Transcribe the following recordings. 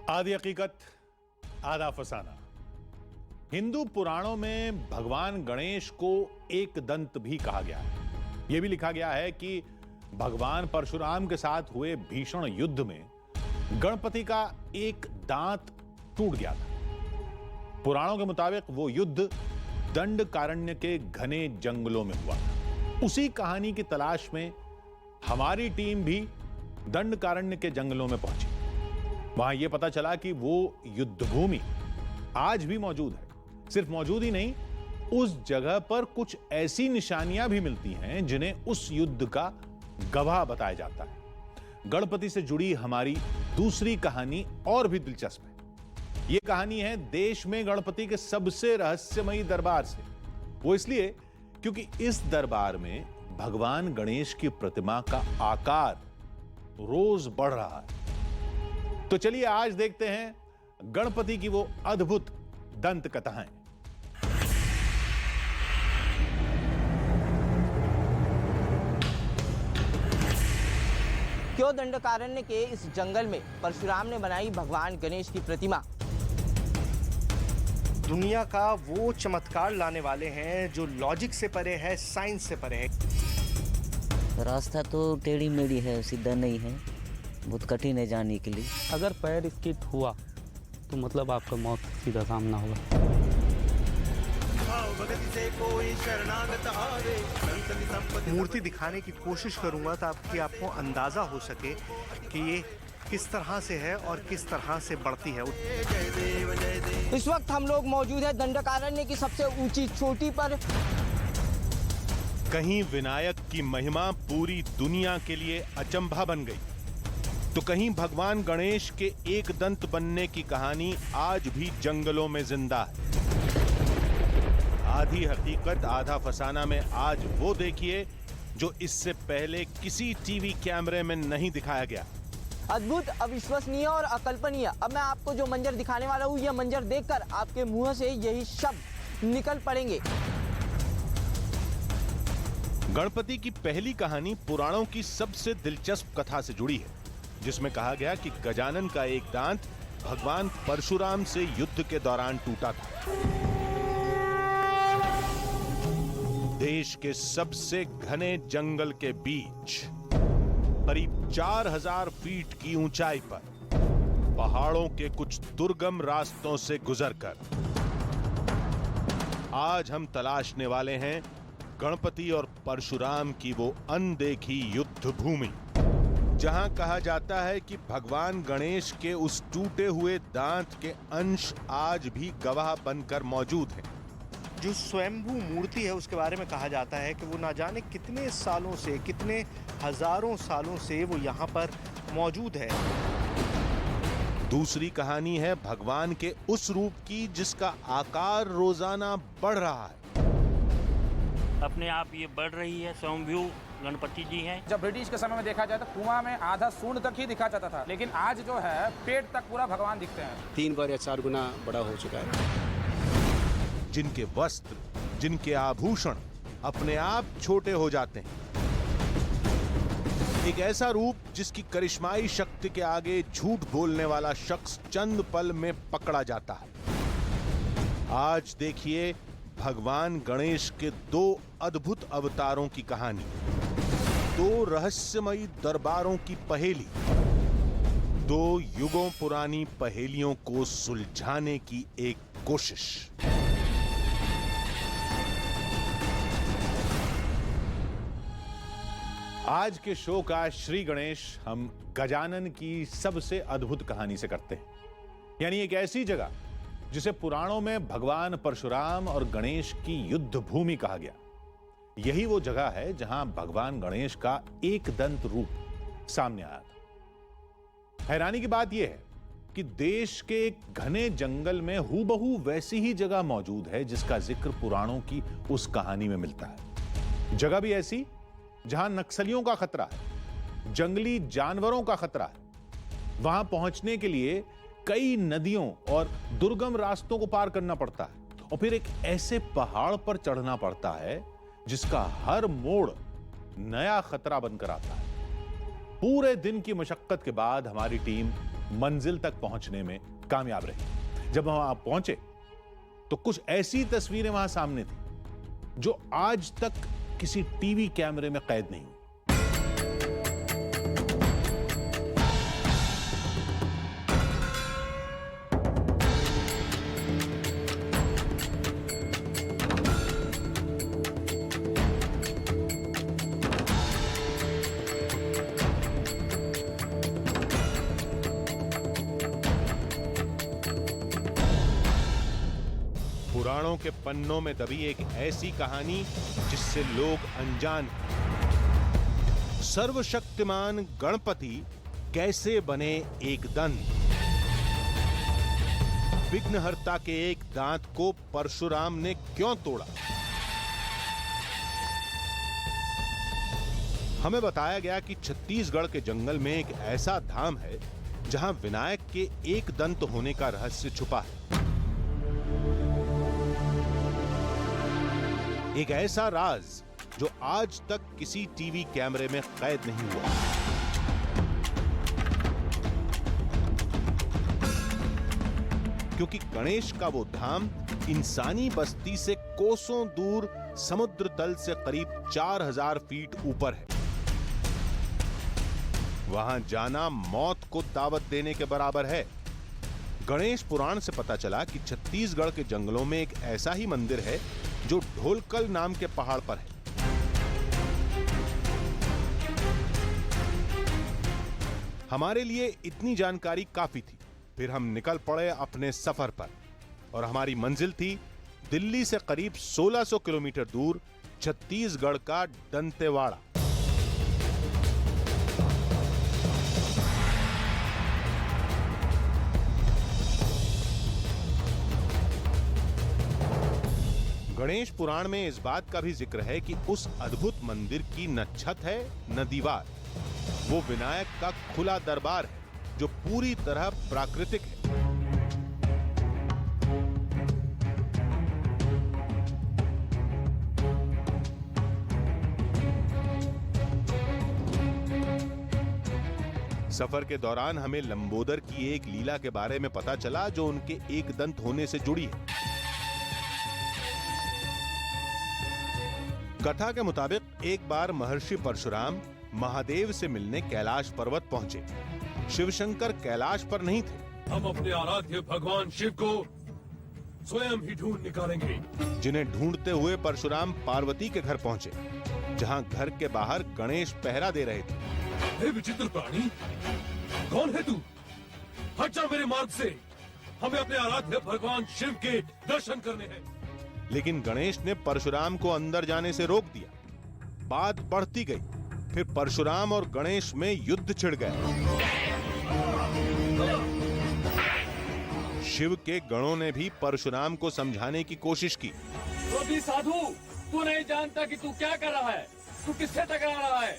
आधी हकीकत आधा फसाना। हिंदू पुराणों में भगवान गणेश को एक दंत भी कहा गया है। यह भी लिखा गया है कि भगवान परशुराम के साथ हुए भीषण युद्ध में गणपति का एक दांत टूट गया था। पुराणों के मुताबिक वो युद्ध दंडकारण्य के घने जंगलों में हुआ। उसी कहानी की तलाश में हमारी टीम भी दंडकारण्य के जंगलों में पहुंची। वहां यह पता चला कि वो युद्ध भूमि आज भी मौजूद है। सिर्फ मौजूद ही नहीं, उस जगह पर कुछ ऐसी निशानियां भी मिलती हैं जिन्हें उस युद्ध का गवाह बताया जाता है। गणपति से जुड़ी हमारी दूसरी कहानी और भी दिलचस्प है। यह कहानी है देश में गणपति के सबसे रहस्यमयी दरबार से। वो इसलिए क्योंकि इस दरबार में भगवान गणेश की प्रतिमा का आकार रोज बढ़ रहा है। तो चलिए आज देखते हैं गणपति की वो अद्भुत दंत कथाएं। क्यों दंडकारण्य के इस जंगल में परशुराम ने बनाई भगवान गणेश की प्रतिमा? दुनिया का वो चमत्कार लाने वाले हैं जो लॉजिक से परे है, साइंस से परे है। रास्ता तो टेढ़ी मेढ़ी है, सीधा नहीं है, बहुत कठिन है जाने के लिए। अगर पैर स्किड हुआ तो मतलब आपका मौत सीधा सामना होगा। मूर्ति दिखाने की कोशिश करूंगा ताकि आपको अंदाजा हो सके कि ये किस तरह से है और किस तरह से बढ़ती है। इस वक्त हम लोग मौजूद है दंडकारण्य की सबसे ऊंची चोटी पर। कहीं विनायक की महिमा पूरी दुनिया के लिए अचंभा बन गई, तो कहीं भगवान गणेश के एक दंत बनने की कहानी आज भी जंगलों में जिंदा है। आधी हकीकत आधा फसाना में आज वो देखिए जो इससे पहले किसी टीवी कैमरे में नहीं दिखाया गया। अद्भुत, अविश्वसनीय और अकल्पनीय। अब मैं आपको जो मंजर दिखाने वाला हूँ, यह मंजर देखकर आपके मुंह से यही शब्द निकल पड़ेंगे। गणपति की पहली कहानी पुराणों की सबसे दिलचस्प कथा से जुड़ी है, जिसमें कहा गया कि गजानन का एक दांत भगवान परशुराम से युद्ध के दौरान टूटा था। देश के सबसे घने जंगल के बीच करीब 4000 फीट की ऊंचाई पर पहाड़ों के कुछ दुर्गम रास्तों से गुजरकर आज हम तलाशने वाले हैं गणपति और परशुराम की वो अनदेखी युद्ध भूमि, जहां कहा जाता है कि भगवान गणेश के उस टूटे हुए दांत के अंश आज भी गवाह बनकर मौजूद हैं। जो स्वयंभू मूर्ति है उसके बारे में कहा जाता है कि वो ना जाने कितने सालों से, कितने हजारों सालों से वो यहाँ पर मौजूद है। दूसरी कहानी है भगवान के उस रूप की जिसका आकार रोजाना बढ़ रहा है। अपने आप ये बढ़ रही है। स्वयंभू गणपति जी हैं। जब ब्रिटिश के समय में देखा जाए तो कुआं में आधा सूंड तक ही दिखा जाता था, लेकिन आज जो है पेट तक पूरा भगवान दिखते हैं। 3 बार या 4 गुना बड़ा हो चुका है। जिनके वस्त्र, जिनके आभूषण अपने आप छोटे हो जाते हैं। एक ऐसा रूप जिसकी करिश्माई शक्ति के आगे झूठ बोलने वाला शख्स चंद पल में पकड़ा जाता है। आज देखिए भगवान गणेश के 2 अद्भुत अवतारों की कहानी, 2 रहस्यमयी दरबारों की पहेली, 2 युगों पुरानी पहेलियों को सुलझाने की एक कोशिश। आज के शो का श्री गणेश हम गजानन की सबसे अद्भुत कहानी से करते हैं, यानी एक ऐसी जगह जिसे पुराणों में भगवान परशुराम और गणेश की युद्ध भूमि कहा गया। यही वो जगह है जहां भगवान गणेश का एक दंत रूप सामने आया था। हैरानी की बात यह है कि देश के एक घने जंगल में हूबहू वैसी ही जगह मौजूद है जिसका जिक्र पुराणों की उस कहानी में मिलता है। जगह भी ऐसी जहां नक्सलियों का खतरा है, जंगली जानवरों का खतरा है। वहां पहुंचने के लिए कई नदियों और दुर्गम रास्तों को पार करना पड़ता है, और फिर एक ऐसे पहाड़ पर चढ़ना पड़ता है जिसका हर मोड़ नया खतरा बनकर आता है। पूरे दिन की मशक्कत के बाद हमारी टीम मंजिल तक पहुंचने में कामयाब रही। जब वहां आप पहुंचे तो कुछ ऐसी तस्वीरें वहां सामने थी जो आज तक किसी टीवी कैमरे में कैद नहीं हुई। पुराणों के पन्नों में दबी एक ऐसी कहानी जिससे लोग अनजान हैं। सर्वशक्तिमान गणपति कैसे बने एक दंत? विघ्नहर्ता के एक दांत को परशुराम ने क्यों तोड़ा? हमें बताया गया कि छत्तीसगढ़ के जंगल में एक ऐसा धाम है जहां विनायक के एक दंत होने का रहस्य छुपा है। एक ऐसा राज जो आज तक किसी टीवी कैमरे में कैद नहीं हुआ। क्योंकि गणेश का वो धाम इंसानी बस्ती से कोसों दूर समुद्र तल से करीब 4000 फीट ऊपर है। वहां जाना मौत को दावत देने के बराबर है। गणेश पुराण से पता चला कि छत्तीसगढ़ के जंगलों में एक ऐसा ही मंदिर है जो ढोलकल नाम के पहाड़ पर है। हमारे लिए इतनी जानकारी काफी थी। फिर हम निकल पड़े अपने सफर पर और हमारी मंजिल थी दिल्ली से करीब 1600 किलोमीटर दूर छत्तीसगढ़ का दंतेवाड़ा। गणेश पुराण में इस बात का भी जिक्र है कि उस अद्भुत मंदिर की न छत है न दीवार। वो विनायक का खुला दरबार है जो पूरी तरह प्राकृतिक है। सफर के दौरान हमें लंबोदर की एक लीला के बारे में पता चला जो उनके एक दंत होने से जुड़ी है। कथा के मुताबिक एक बार महर्षि परशुराम महादेव से मिलने कैलाश पर्वत पहुंचे। शिवशंकर कैलाश पर नहीं थे। हम अपने आराध्य भगवान शिव को स्वयं ही ढूंढ निकालेंगे। जिन्हें ढूंढते हुए परशुराम पार्वती के घर पहुंचे, जहां घर के बाहर गणेश पहरा दे रहे थे। हे विचित्र प्राणी, कौन है तू? हट जा मेरे मार्ग से। हमें अपने आराध्य भगवान शिव के दर्शन करने हैं। लेकिन गणेश ने परशुराम को अंदर जाने से रोक दिया। बात बढ़ती गई। फिर परशुराम और गणेश में युद्ध छिड़ गया। शिव के गणों ने भी परशुराम को समझाने की कोशिश की। तो भी साधु, तू नहीं जानता कि तू क्या कर रहा है? तू किससे टकरा रहा है?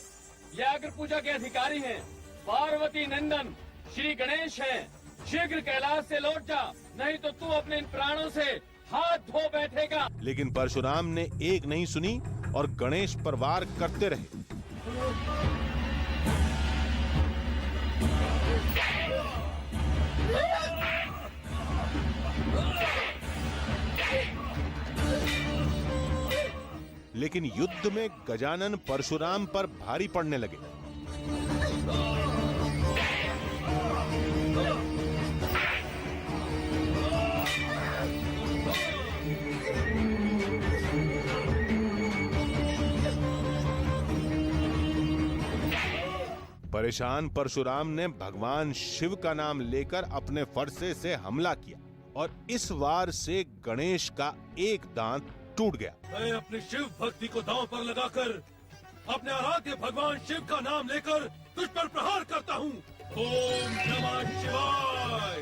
ये अग्र पूजा के अधिकारी हैं, पार्वती नंदन श्री गणेश हैं। शीघ्र कैलाश से लौट जा, नहीं तो तू अपने इन प्राणों से हाथ धो बैठेगा। लेकिन परशुराम ने एक नहीं सुनी और गणेश पर वार करते रहे। लेकिन युद्ध में गजानन परशुराम पर भारी पड़ने लगे। परेशान परशुराम ने भगवान शिव का नाम लेकर अपने फरसे से हमला किया और इस वार से गणेश का एक दांत टूट गया। मैं अपनी शिव भक्ति को दांव पर लगाकर अपने आराध्य भगवान शिव का नाम लेकर तुझ पर प्रहार करता हूँ। ओम नमः शिवाय।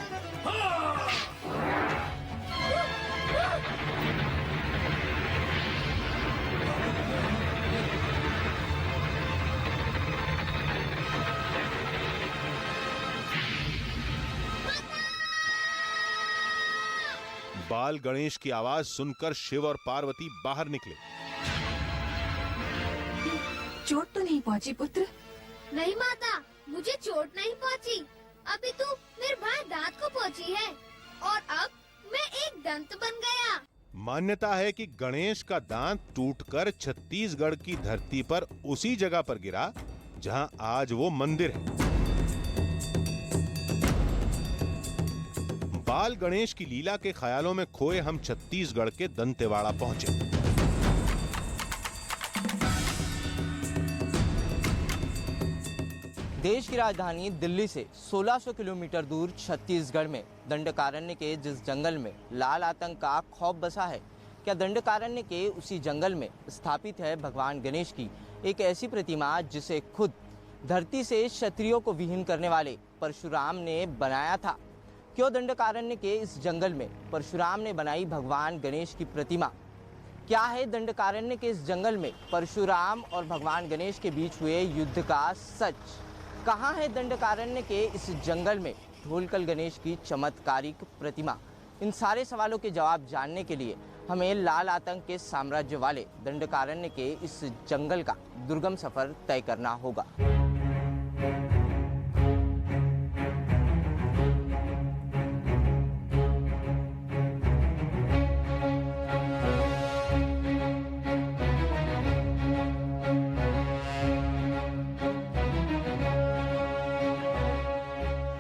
बाल गणेश की आवाज सुनकर शिव और पार्वती बाहर निकले। चोट तो नहीं पहुंची पुत्र? नहीं माता, मुझे चोट नहीं पहुंची। अभी तू पहुंची है और अब मैं एक दंत बन गया। मान्यता है कि गणेश का दांत टूटकर छत्तीसगढ़ की धरती पर उसी जगह पर गिरा जहां आज वो मंदिर है। बाल गणेश की लीला के ख्यालों में खोए हम छत्तीसगढ़ के दंतेवाड़ा पहुंचे। देश की राजधानी दिल्ली से 1600 किलोमीटर दूर छत्तीसगढ़ में दंडकारण्य के जिस जंगल में लाल आतंक का खौफ बसा है, क्या दंडकारण्य के उसी जंगल में स्थापित है भगवान गणेश की एक ऐसी प्रतिमा जिसे खुद धरती से क्षत्रियों को विहीन करने वाले परशुराम ने बनाया था? क्यों दंडकारण्य के इस जंगल में परशुराम ने बनाई भगवान गणेश की प्रतिमा? क्या है दंडकारण्य के इस जंगल में परशुराम और भगवान गणेश के बीच हुए युद्ध का सच? कहाँ है दंडकारण्य के इस जंगल में ढोलकल गणेश की चमत्कारिक प्रतिमा? इन सारे सवालों के जवाब जानने के लिए हमें लाल आतंक के साम्राज्य वाले दंडकारण्य के इस जंगल का दुर्गम सफर तय करना होगा।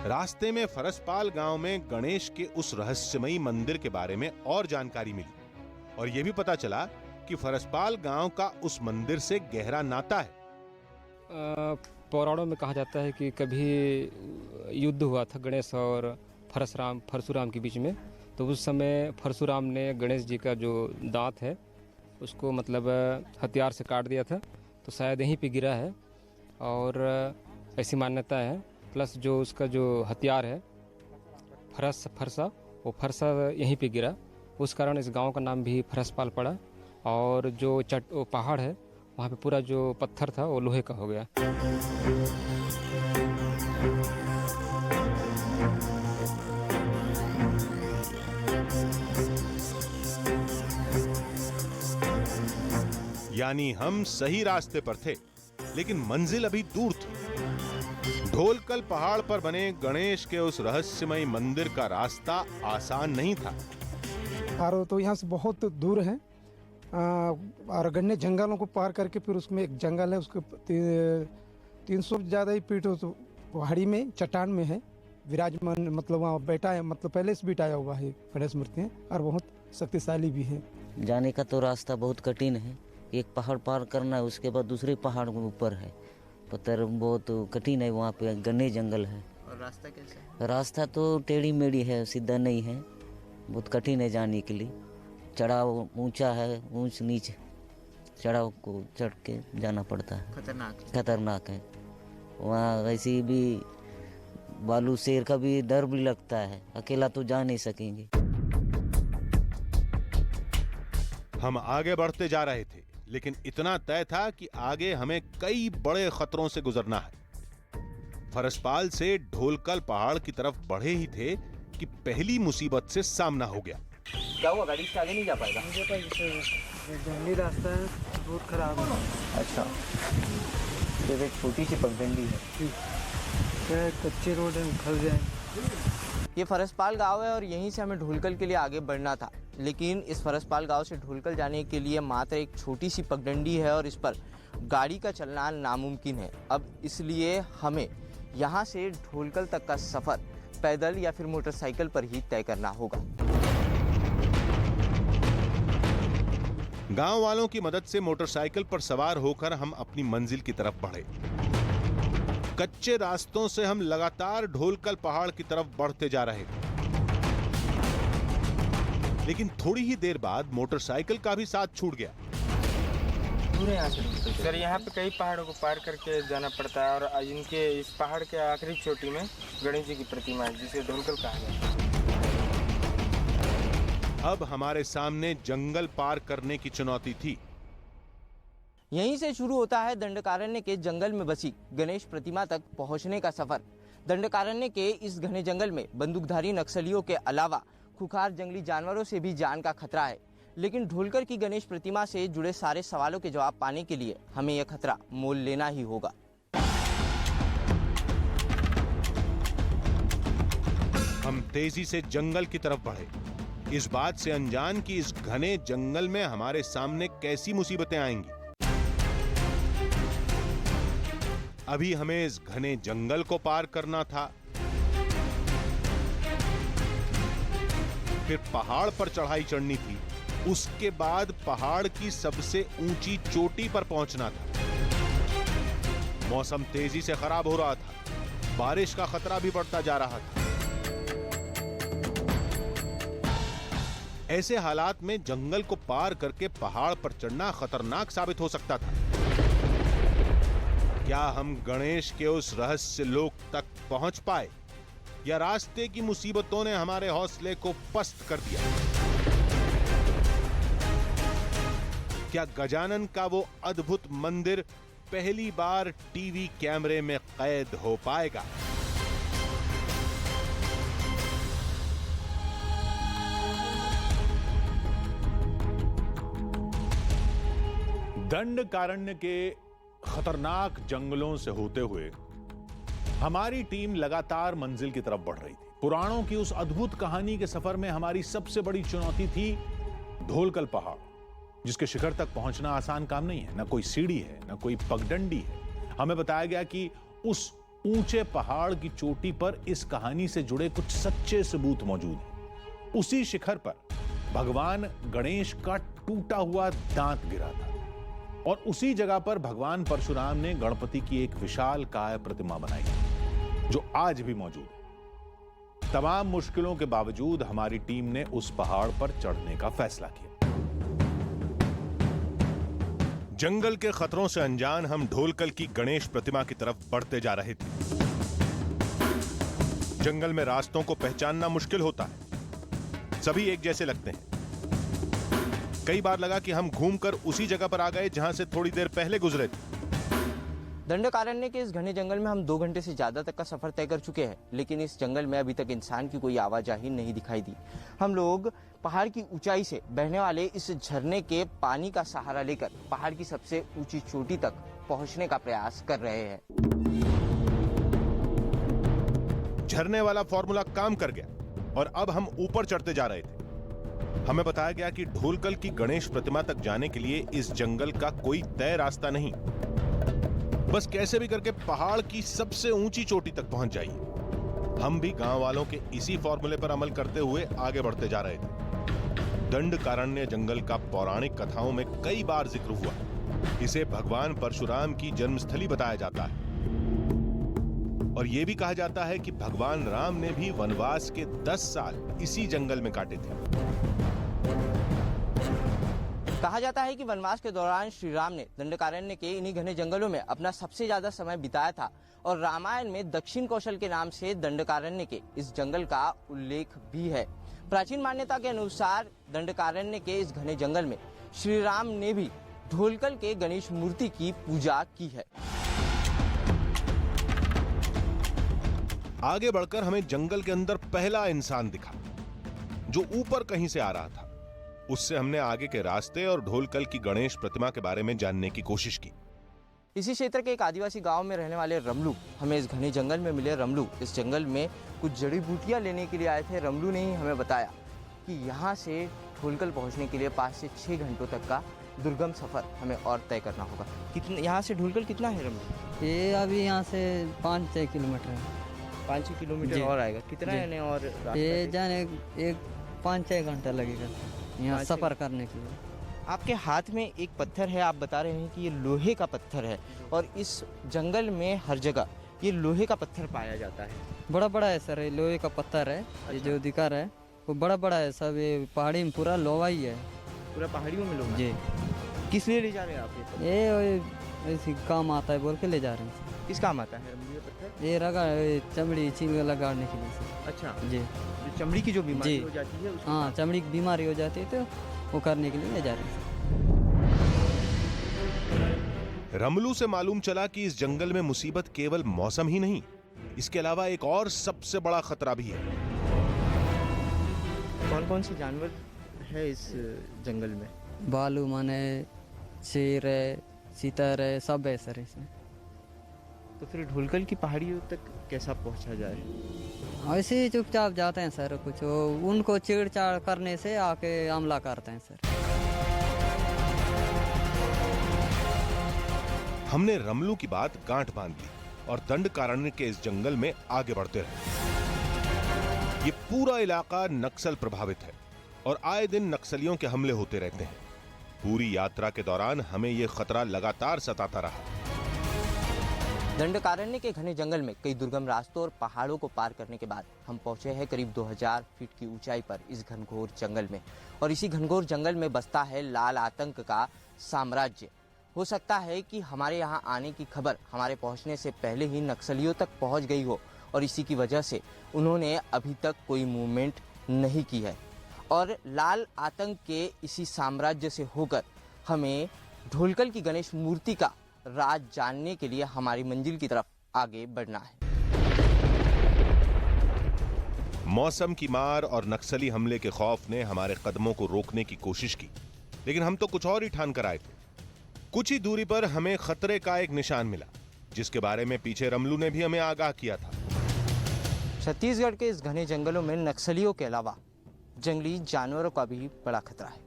रास्ते में फरसपाल गांव में गणेश के उस रहस्यमयी मंदिर के बारे में और जानकारी मिली और यह भी पता चला कि फरसपाल गांव का उस मंदिर से गहरा नाता है। पुराणों में कहा जाता है कि कभी युद्ध हुआ था गणेश और परशुराम के बीच में, तो उस समय परशुराम ने गणेश जी का जो दांत है उसको मतलब हथियार से काट दिया था, तो शायद यहीं पे गिरा है और ऐसी मान्यता है। प्लस जो उसका जो हथियार है फरसा यहीं पे गिरा, उस कारण इस गांव का नाम भी फरसपाल पड़ा। और जो वो पहाड़ है वहाँ पे पूरा जो पत्थर था वो लोहे का हो गया। यानी हम सही रास्ते पर थे, लेकिन मंजिल अभी दूर थी। ढोलकल पहाड़ पर बने गणेश के उस रहस्यमयी मंदिर का रास्ता आसान नहीं था। और तो यहाँ से बहुत दूर है और घने जंगलों को पार करके फिर उसमें एक जंगल है, उसके 300 ज़्यादा ही फीट तो पहाड़ी में चट्टान में है विराजमान, मतलब वहाँ बैठा है, मतलब पहले से बिठाया हुआ है गणेश मूर्ति है और बहुत शक्तिशाली भी है। जाने का तो रास्ता बहुत कठिन है, एक पहाड़ पार करना है, उसके बाद दूसरे पहाड़ के ऊपर है, पत्थर बहुत कठिन है, वहाँ पे घने जंगल है। और रास्ता कैसा है? रास्ता तो टेढ़ी मेढ़ी है, सीधा नहीं है, बहुत कठिन है जाने के लिए। चढ़ाव ऊंचा है, ऊंच नीच चढ़ाव को चढ़ के जाना पड़ता है, खतरनाक है। वहाँ वैसे भी बालू शेर का भी डर भी लगता है, अकेला तो जा नहीं सकेंगे। हम आगे बढ़ते जा रहे थे, लेकिन इतना तय था कि आगे हमें कई बड़े खतरों से गुजरना है। फरसपाल से ढोलकल पहाड़ की तरफ बढ़े ही थे कि पहली मुसीबत से सामना हो गया। क्या हुआ, गाड़ी से आगे नहीं जा पाएगा? जंगली रास्ता है, बहुत खराब है। अच्छा, तो एक छोटी सी पगडंडी है, क्या कच्चे रोड है, खल जाए। ये फरसपाल गांव है और यहीं से हमें ढोलकल के लिए आगे बढ़ना था, लेकिन इस फरसपाल गांव से ढोलकल जाने के लिए मात्र एक छोटी सी पगडंडी है और इस पर गाड़ी का चलना नामुमकिन है। अब इसलिए हमें यहाँ से ढोलकल तक का सफ़र पैदल या फिर मोटरसाइकिल पर ही तय करना होगा। गांव वालों की मदद से मोटरसाइकिल पर सवार होकर हम अपनी मंजिल की तरफ बढ़े। कच्चे रास्तों से हम लगातार ढोलकल पहाड़ की तरफ बढ़ते जा रहे थे, लेकिन थोड़ी ही देर बाद मोटरसाइकिल का भी साथ छूट गया। सर, यहाँ पे कई पहाड़ों को पार करके जाना पड़ता है और इनके इस पहाड़ के आखिरी चोटी में गणेश जी की प्रतिमा है, जिसे ढोलकल कहा जाता है। अब हमारे सामने जंगल पार करने की चुनौती थी। यहीं से शुरू होता है दंडकारण्य के जंगल में बसी गणेश प्रतिमा तक पहुंचने का सफर। दंडकारण्य के इस घने जंगल में बंदूकधारी नक्सलियों के अलावा खुखार जंगली जानवरों से भी जान का खतरा है, लेकिन ढोलकर की गणेश प्रतिमा से जुड़े सारे सवालों के जवाब पाने के लिए हमें यह खतरा मोल लेना ही होगा। हम तेजी से जंगल की तरफ बढ़े, इस बात से अनजान कि इस घने जंगल में हमारे सामने कैसी मुसीबतें आएंगी। अभी हमें इस घने जंगल को पार करना था, फिर पहाड़ पर चढ़ाई चढ़नी थी, उसके बाद पहाड़ की सबसे ऊंची चोटी पर पहुंचना था। मौसम तेजी से खराब हो रहा था, बारिश का खतरा भी बढ़ता जा रहा था। ऐसे हालात में जंगल को पार करके पहाड़ पर चढ़ना खतरनाक साबित हो सकता था। क्या हम गणेश के उस रहस्य लोक तक पहुंच पाए, या रास्ते की मुसीबतों ने हमारे हौसले को पस्त कर दिया? क्या गजानन का वो अद्भुत मंदिर पहली बार टीवी कैमरे में कैद हो पाएगा? दंडकारण्य के खतरनाक जंगलों से होते हुए हमारी टीम लगातार मंजिल की तरफ बढ़ रही थी। पुराणों की उस अद्भुत कहानी के सफर में हमारी सबसे बड़ी चुनौती थी ढोलकल पहाड़, जिसके शिखर तक पहुंचना आसान काम नहीं है। न कोई सीढ़ी है, न कोई पगडंडी है। हमें बताया गया कि उस ऊंचे पहाड़ की चोटी पर इस कहानी से जुड़े कुछ सच्चे सबूत मौजूद हैं। उसी शिखर पर भगवान गणेश का टूटा हुआ दांत गिरा था, और उसी जगह पर भगवान परशुराम ने गणपति की एक विशाल काय प्रतिमा बनाई, जो आज भी मौजूद है। तमाम मुश्किलों के बावजूद हमारी टीम ने उस पहाड़ पर चढ़ने का फैसला किया। जंगल के खतरों से अनजान हम ढोलकल की गणेश प्रतिमा की तरफ बढ़ते जा रहे थे। जंगल में रास्तों को पहचानना मुश्किल होता है, सभी एक जैसे लगते हैं। कई बार लगा कि हम घूमकर उसी जगह पर आ गए जहां से थोड़ी देर पहले गुजरे थे। दंडकारण्य के इस घने जंगल में हम 2 घंटे से ज्यादा तक का सफर तय कर चुके हैं, लेकिन इस जंगल में अभी तक इंसान की कोई आवाजाही नहीं दिखाई दी। हम लोग पहाड़ की ऊंचाई से बहने वाले इस झरने के पानी का सहारा लेकर पहाड़ की सबसे ऊंची चोटी तक पहुंचने का प्रयास कर रहे हैं। झरने वाला फॉर्मूला काम कर गया और अब हम ऊपर चढ़ते जा रहे थे। हमें बताया गया कि ढोलकल की गणेश प्रतिमा तक जाने के लिए इस जंगल का कोई तय रास्ता नहीं, बस कैसे भी करके पहाड़ की सबसे ऊंची चोटी तक पहुंच जाइए। हम भी गांव वालों के इसी फॉर्मूले पर अमल करते हुए आगे बढ़ते जा रहे थे। दंडकारण्य जंगल का पौराणिक कथाओं में कई बार जिक्र हुआ। इसे भगवान परशुराम की जन्मस्थली बताया जाता है, और यह भी कहा जाता है कि भगवान राम ने भी वनवास के 10 साल इसी जंगल में काटे थे। कहा जाता है कि वनवास के दौरान श्री राम ने दंडकारण्य के इन्हीं घने जंगलों में अपना सबसे ज्यादा समय बिताया था, और रामायण में दक्षिण कौशल के नाम से दंडकारण्य के इस जंगल का उल्लेख भी है। प्राचीन मान्यता के अनुसार दंडकारण्य के इस घने जंगल में श्री राम ने भी ढोलकल के गणेश मूर्ति की पूजा की है। आगे बढ़कर हमें जंगल के अंदर पहला इंसान दिखा, जो ऊपर कहीं से आ रहा था। उससे हमने आगे के रास्ते और ढोलकल की गणेश प्रतिमा के बारे में जानने की कोशिश की। इसी क्षेत्र के एक आदिवासी गांव में रहने वाले रमलू हमें इस घने जंगल में मिले। रमलू इस जंगल में कुछ जड़ी बूटियां लेने के लिए आए थे। रमलू ने ही हमें बताया कि यहाँ से ढोलकल पहुँचने के लिए 5 से 6 घंटों तक का दुर्गम सफर हमें और तय करना होगा। कितना यहाँ से ढोलकल कितना है रमलू? ये अभी यहाँ से 5-6 किलोमीटर है। 5-6 किलोमीटर और आएगा। कितना है और ये जाने एक 5-6 घंटा लगेगा यहाँ सफर करने के लिए। आपके हाथ में एक पत्थर है, आप बता रहे हैं कि ये लोहे का पत्थर है, और इस जंगल में हर जगह ये लोहे का पत्थर पाया जाता है। बड़ा बड़ा है सर, ये लोहे का पत्थर है। ये जो दिखा रहा है वो बड़ा बड़ा है सब। ये पहाड़ी में पूरा लोहा ही है, पूरा पहाड़ियों में लोहा। जी। किस लिए ले जा रहे हैं आप ये ऐसी काम आता है बोल के ले जा रहे हैं। किस काम आता है ये पत्थर? ये रगा चमड़ी चील लगाने के लिए। अच्छा जी। चमड़ी की जो बीमारी हो जाती है, हाँ चमड़ी की बीमारी हो जाती है, तो वो करने के लिए ले जा रहे हैं। रमलू से मालूम चला कि इस जंगल में मुसीबत केवल मौसम ही नहीं, इसके अलावा एक और सबसे बड़ा खतरा भी है। कौन कौन से जानवर है इस जंगल में? भालू माने, शेर है, चीतर है, सब है सर इसमें। तो फिर ढोलकल की पहाड़ियों तक कैसा पहुंचा जाए? ऐसे ही चुपचाप जाते हैं सर, कुछ उनको छेड़छाड़ करने से आके हमला करते हैं सर। हमने रमलू की बात गांठ बांध ली और दंडकारण्य के इस जंगल में आगे बढ़ते रहे। ये पूरा इलाका नक्सल प्रभावित है और आए दिन नक्सलियों के हमले होते रहते हैं। पूरी यात्रा के दौरान हमें यह खतरा लगातार सताता रहा। दंडकारण्य के घने जंगल में कई दुर्गम रास्तों और पहाड़ों को पार करने के बाद हम पहुंचे हैं करीब 2000 फीट की ऊंचाई पर इस घनघोर जंगल में। और इसी घनघोर जंगल में बसता है लाल आतंक का साम्राज्य। हो सकता है कि हमारे यहाँ आने की खबर हमारे पहुंचने से पहले ही नक्सलियों तक पहुंच गई हो और इसी की वजह से उन्होंने अभी तक कोई मूवमेंट नहीं की है। और लाल आतंक के इसी साम्राज्य से होकर हमें ढोलकल की गणेश मूर्ति का राज जानने के लिए हमारी मंजिल की तरफ आगे बढ़ना है। मौसम की मार और नक्सली हमले के खौफ ने हमारे कदमों को रोकने की कोशिश की, लेकिन हम तो कुछ और ही ठान कर आए थे। कुछ ही दूरी पर हमें खतरे का एक निशान मिला, जिसके बारे में पीछे रमलू ने भी हमें आगाह किया था। छत्तीसगढ़ के इस घने जंगलों में नक्सलियों के अलावा जंगली जानवरों का भी बड़ा खतरा है।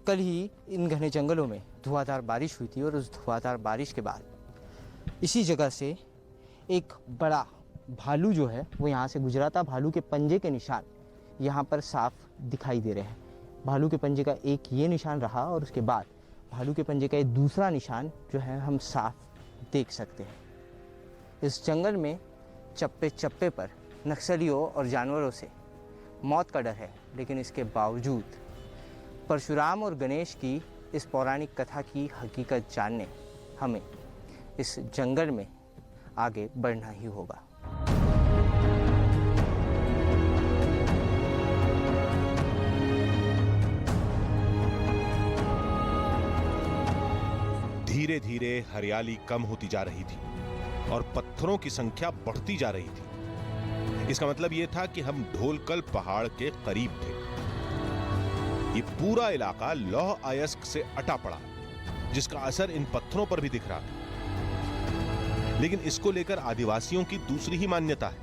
कल ही इन घने जंगलों में धुआंधार बारिश हुई थी और उस धुआंधार बारिश के बाद इसी जगह से एक बड़ा भालू जो है वो यहाँ से गुजरा था। भालू के पंजे के निशान यहाँ पर साफ दिखाई दे रहे हैं। भालू के पंजे का एक ये निशान रहा और उसके बाद भालू के पंजे का एक दूसरा निशान जो है हम साफ देख सकते हैं। इस जंगल में चप्पे चप्पे पर नक्सलियों और जानवरों से मौत का डर है, लेकिन इसके बावजूद परशुराम और गणेश की इस पौराणिक कथा की हकीकत जानने हमें इस जंगल में आगे बढ़ना ही होगा। धीरे धीरे हरियाली कम होती जा रही थी और पत्थरों की संख्या बढ़ती जा रही थी। इसका मतलब यह था कि हम ढोलकल पहाड़ के करीब थे। ये पूरा इलाका लौह अयस्क से अटा पड़ा, जिसका असर इन पत्थरों पर भी दिख रहा था। लेकिन इसको लेकर आदिवासियों की दूसरी ही मान्यता है।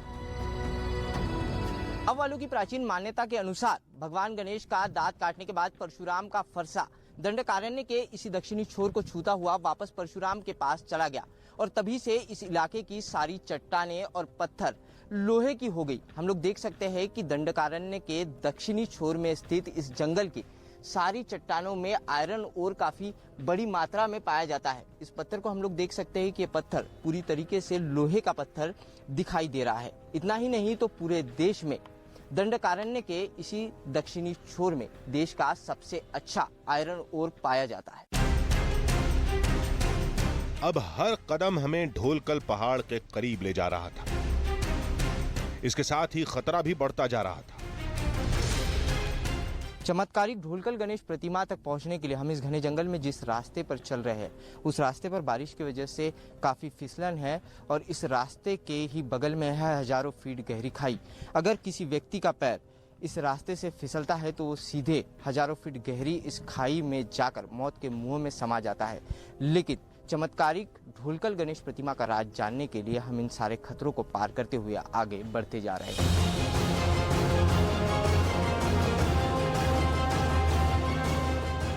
अब वालों की प्राचीन मान्यता के अनुसार भगवान गणेश का दांत काटने के बाद परशुराम का फरसा दंडकारण्य के इसी दक्षिणी छोर को छूता हुआ वापस परशुराम के पास चला गया और तभी से इस इलाके की सारी चट्टानें और पत्थर लोहे की हो गई। हम लोग देख सकते हैं कि दंडकारण्य के दक्षिणी छोर में स्थित इस जंगल की सारी चट्टानों में आयरन ओर काफी बड़ी मात्रा में पाया जाता है। इस पत्थर को हम लोग देख सकते हैं कि ये पत्थर पूरी तरीके से लोहे का पत्थर दिखाई दे रहा है। इतना ही नहीं तो पूरे देश में दंडकारण्य के इसी दक्षिणी छोर में देश का सबसे अच्छा आयरन ओर पाया जाता है। अब हर कदम हमें ढोलकल पहाड़ के करीब ले जा रहा था। इसके साथ ही खतरा भी बढ़ता जा रहा था। चमत्कारिक ढोलकल गणेश प्रतिमा तक पहुंचने के लिए हम इस घने जंगल में जिस रास्ते पर चल रहे हैं उस रास्ते पर बारिश की वजह से काफ़ी फिसलन है और इस रास्ते के ही बगल में है हजारों फीट गहरी खाई। अगर किसी व्यक्ति का पैर इस रास्ते से फिसलता है तो वो सीधे हजारों फीट गहरी इस खाई में जाकर मौत के मुंह में समा जाता है। लेकिन चमत्कारिक ढोलकल गणेश प्रतिमा का राज जानने के लिए हम इन सारे खतरों को पार करते हुए आगे बढ़ते जा रहे हैं।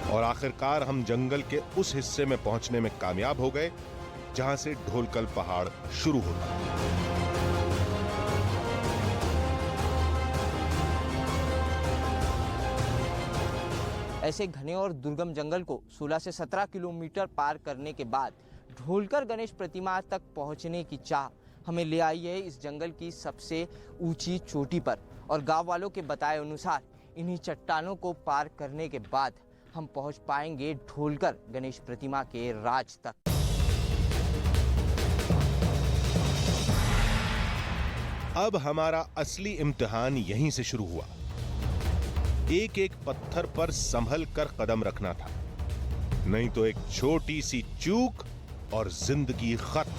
और आखिरकार हम जंगल के उस हिस्से में पहुंचने में कामयाब हो गए जहां से ढोलकल पहाड़ शुरू होता है। ऐसे घने और दुर्गम जंगल को 16 से 17 किलोमीटर पार करने के बाद ढोलकर गणेश प्रतिमा तक पहुंचने की चाह हमें ले आई है इस जंगल की सबसे ऊंची चोटी पर। और गांव वालों के बताए अनुसार इन्हीं चट्टानों को पार करने के बाद हम पहुंच पाएंगे ढोलकर गणेश प्रतिमा के राज तक। अब हमारा असली इम्तिहान यहीं से शुरू हुआ। एक एक पत्थर पर संभल कर कदम रखना था, नहीं तो एक छोटी सी चूक और जिंदगी खत्म।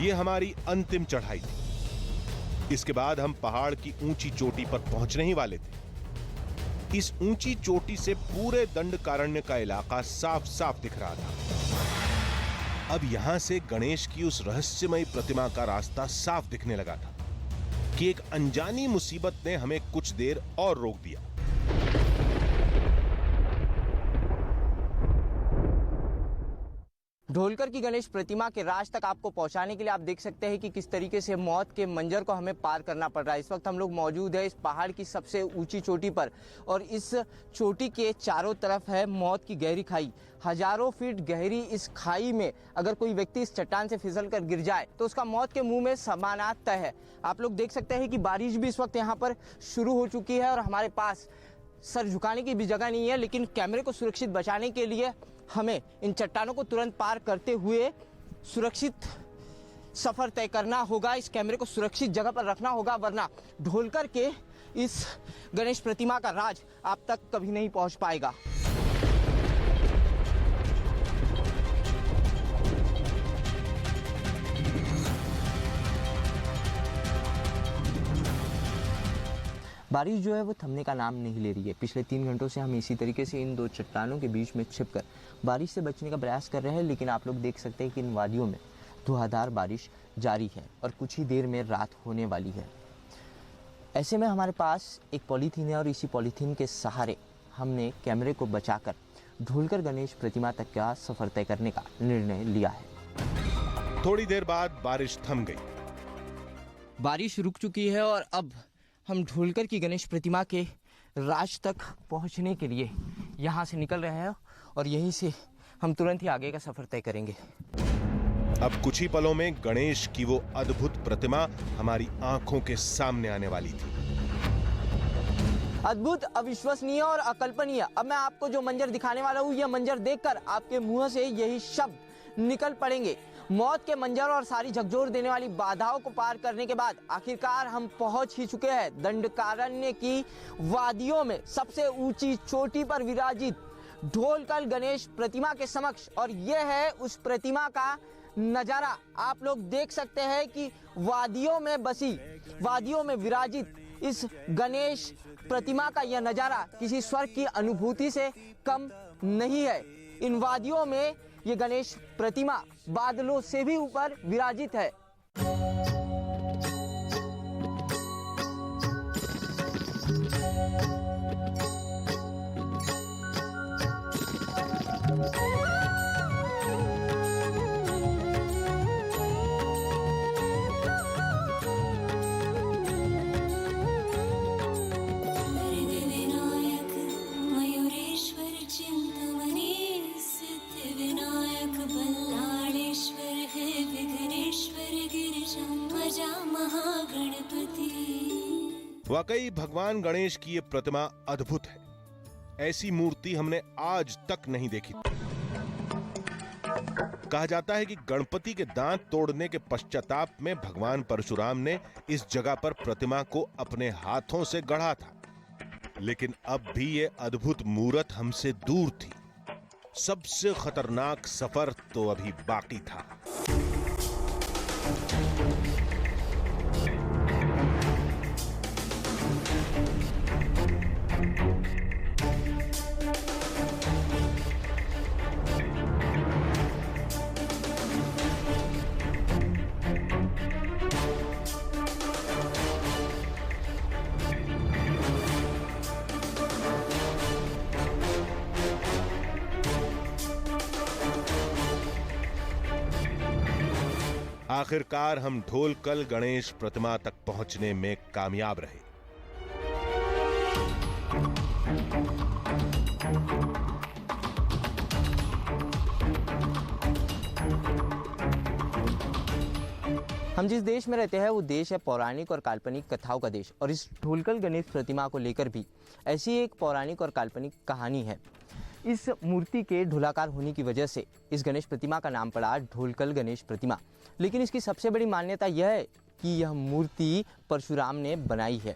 यह हमारी अंतिम चढ़ाई थी। इसके बाद हम पहाड़ की ऊंची चोटी पर पहुंचने ही वाले थे। इस ऊंची चोटी से पूरे दंडकारण्य का इलाका साफ साफ दिख रहा था। अब यहां से गणेश की उस रहस्यमयी प्रतिमा का रास्ता साफ दिखने लगा था कि एक अनजानी मुसीबत ने हमें कुछ देर और रोक दिया। ढोलकर की गणेश प्रतिमा के राज तक आपको पहुंचाने के लिए आप देख सकते हैं कि किस तरीके से मौत के मंजर को हमें पार करना पड़ रहा है। इस वक्त हम लोग मौजूद है इस पहाड़ की सबसे ऊंची चोटी पर और इस चोटी के चारों तरफ है मौत की गहरी खाई। हजारों फीट गहरी इस खाई में अगर कोई व्यक्ति इस चट्टान से फिसल कर गिर जाए तो उसका मौत के मुंह में समानात तय है। आप लोग देख सकते हैं कि बारिश भी इस वक्त यहाँ पर शुरू हो चुकी है और हमारे पास सर झुकाने की भी जगह नहीं है, लेकिन कैमरे को सुरक्षित बचाने के लिए हमें इन चट्टानों को तुरंत पार करते हुए सुरक्षित सफर तय करना होगा। इस कैमरे को सुरक्षित जगह पर रखना होगा, वरना ढोलकर के इस गणेश प्रतिमा का राज आप तक कभी नहीं पहुंच पाएगा। बारिश जो है वो थमने का नाम नहीं ले रही है। पिछले 3 घंटों से हम इसी तरीके से इन दो चट्टानों के बीच में छिपकर बारिश से बचने का प्रयास कर रहे हैं, लेकिन आप लोग देख सकते हैं कि इन वादियों में धुआंधार बारिश जारी है और कुछ ही देर में रात होने वाली है। ऐसे में हमारे पास एक पॉलीथीन है और इसी पॉलीथीन के सहारे हमने कैमरे को बचाकर ढोलकर गणेश प्रतिमा तक का सफर तय करने का निर्णय लिया है। थोड़ी देर बाद बारिश थम गई। बारिश रुक चुकी है और अब हम ढोलकर की गणेश प्रतिमा के राज तक पहुंचने के लिए यहाँ से निकल रहे हैं और यहीं से हम तुरंत ही आगे का सफर तय करेंगे। अब कुछ ही पलों में गणेश की वो अद्भुत प्रतिमा हमारी आंखों के सामने आने वाली थी। अद्भुत, अविश्वसनीय और अकल्पनीय। अब मैं आपको जो मंजर दिखाने वाला हूँ, यह मंजर देखकर आपके मुंह से यही शब्द निकल पड़ेंगे। मौत के मंजर और सारी झकझोर देने वाली बाधाओं को पार करने के बाद आखिरकार हम पहुंच ही चुके हैं दंडकारण्य की वादियों में सबसे ऊंची चोटी पर विराजित ढोलकर गणेश प्रतिमा के समक्ष। और यह है उस प्रतिमा का नजारा। आप लोग देख सकते हैं कि वादियों में बसी, वादियों में विराजित इस गणेश प्रतिमा का यह नजारा किसी स्वर्ग की अनुभूति से कम नहीं है। इन वादियों में ये गणेश प्रतिमा बादलों से भी ऊपर विराजित है। वाकई भगवान गणेश की ये प्रतिमा अद्भुत है। ऐसी मूर्ति हमने आज तक नहीं देखी। कहा जाता है कि गणपति के दांत तोड़ने के पश्चाताप में भगवान परशुराम ने इस जगह पर प्रतिमा को अपने हाथों से गढ़ा था, लेकिन अब भी ये अद्भुत मूर्त हमसे दूर थी। सबसे खतरनाक सफर तो अभी बाकी था। आखिरकार हम ढोलकर गणेश प्रतिमा तक पहुंचने में कामयाब रहे। हम जिस देश में रहते हैं वो देश है पौराणिक और काल्पनिक कथाओं का देश, और इस ढोलकर गणेश प्रतिमा को लेकर भी ऐसी एक पौराणिक और काल्पनिक कहानी है। इस मूर्ति के ढोलाकार होने की वजह से इस गणेश प्रतिमा का नाम पड़ा ढोलकर गणेश प्रतिमा। लेकिन इसकी सबसे बड़ी मान्यता यह है कि यह मूर्ति परशुराम ने बनाई है।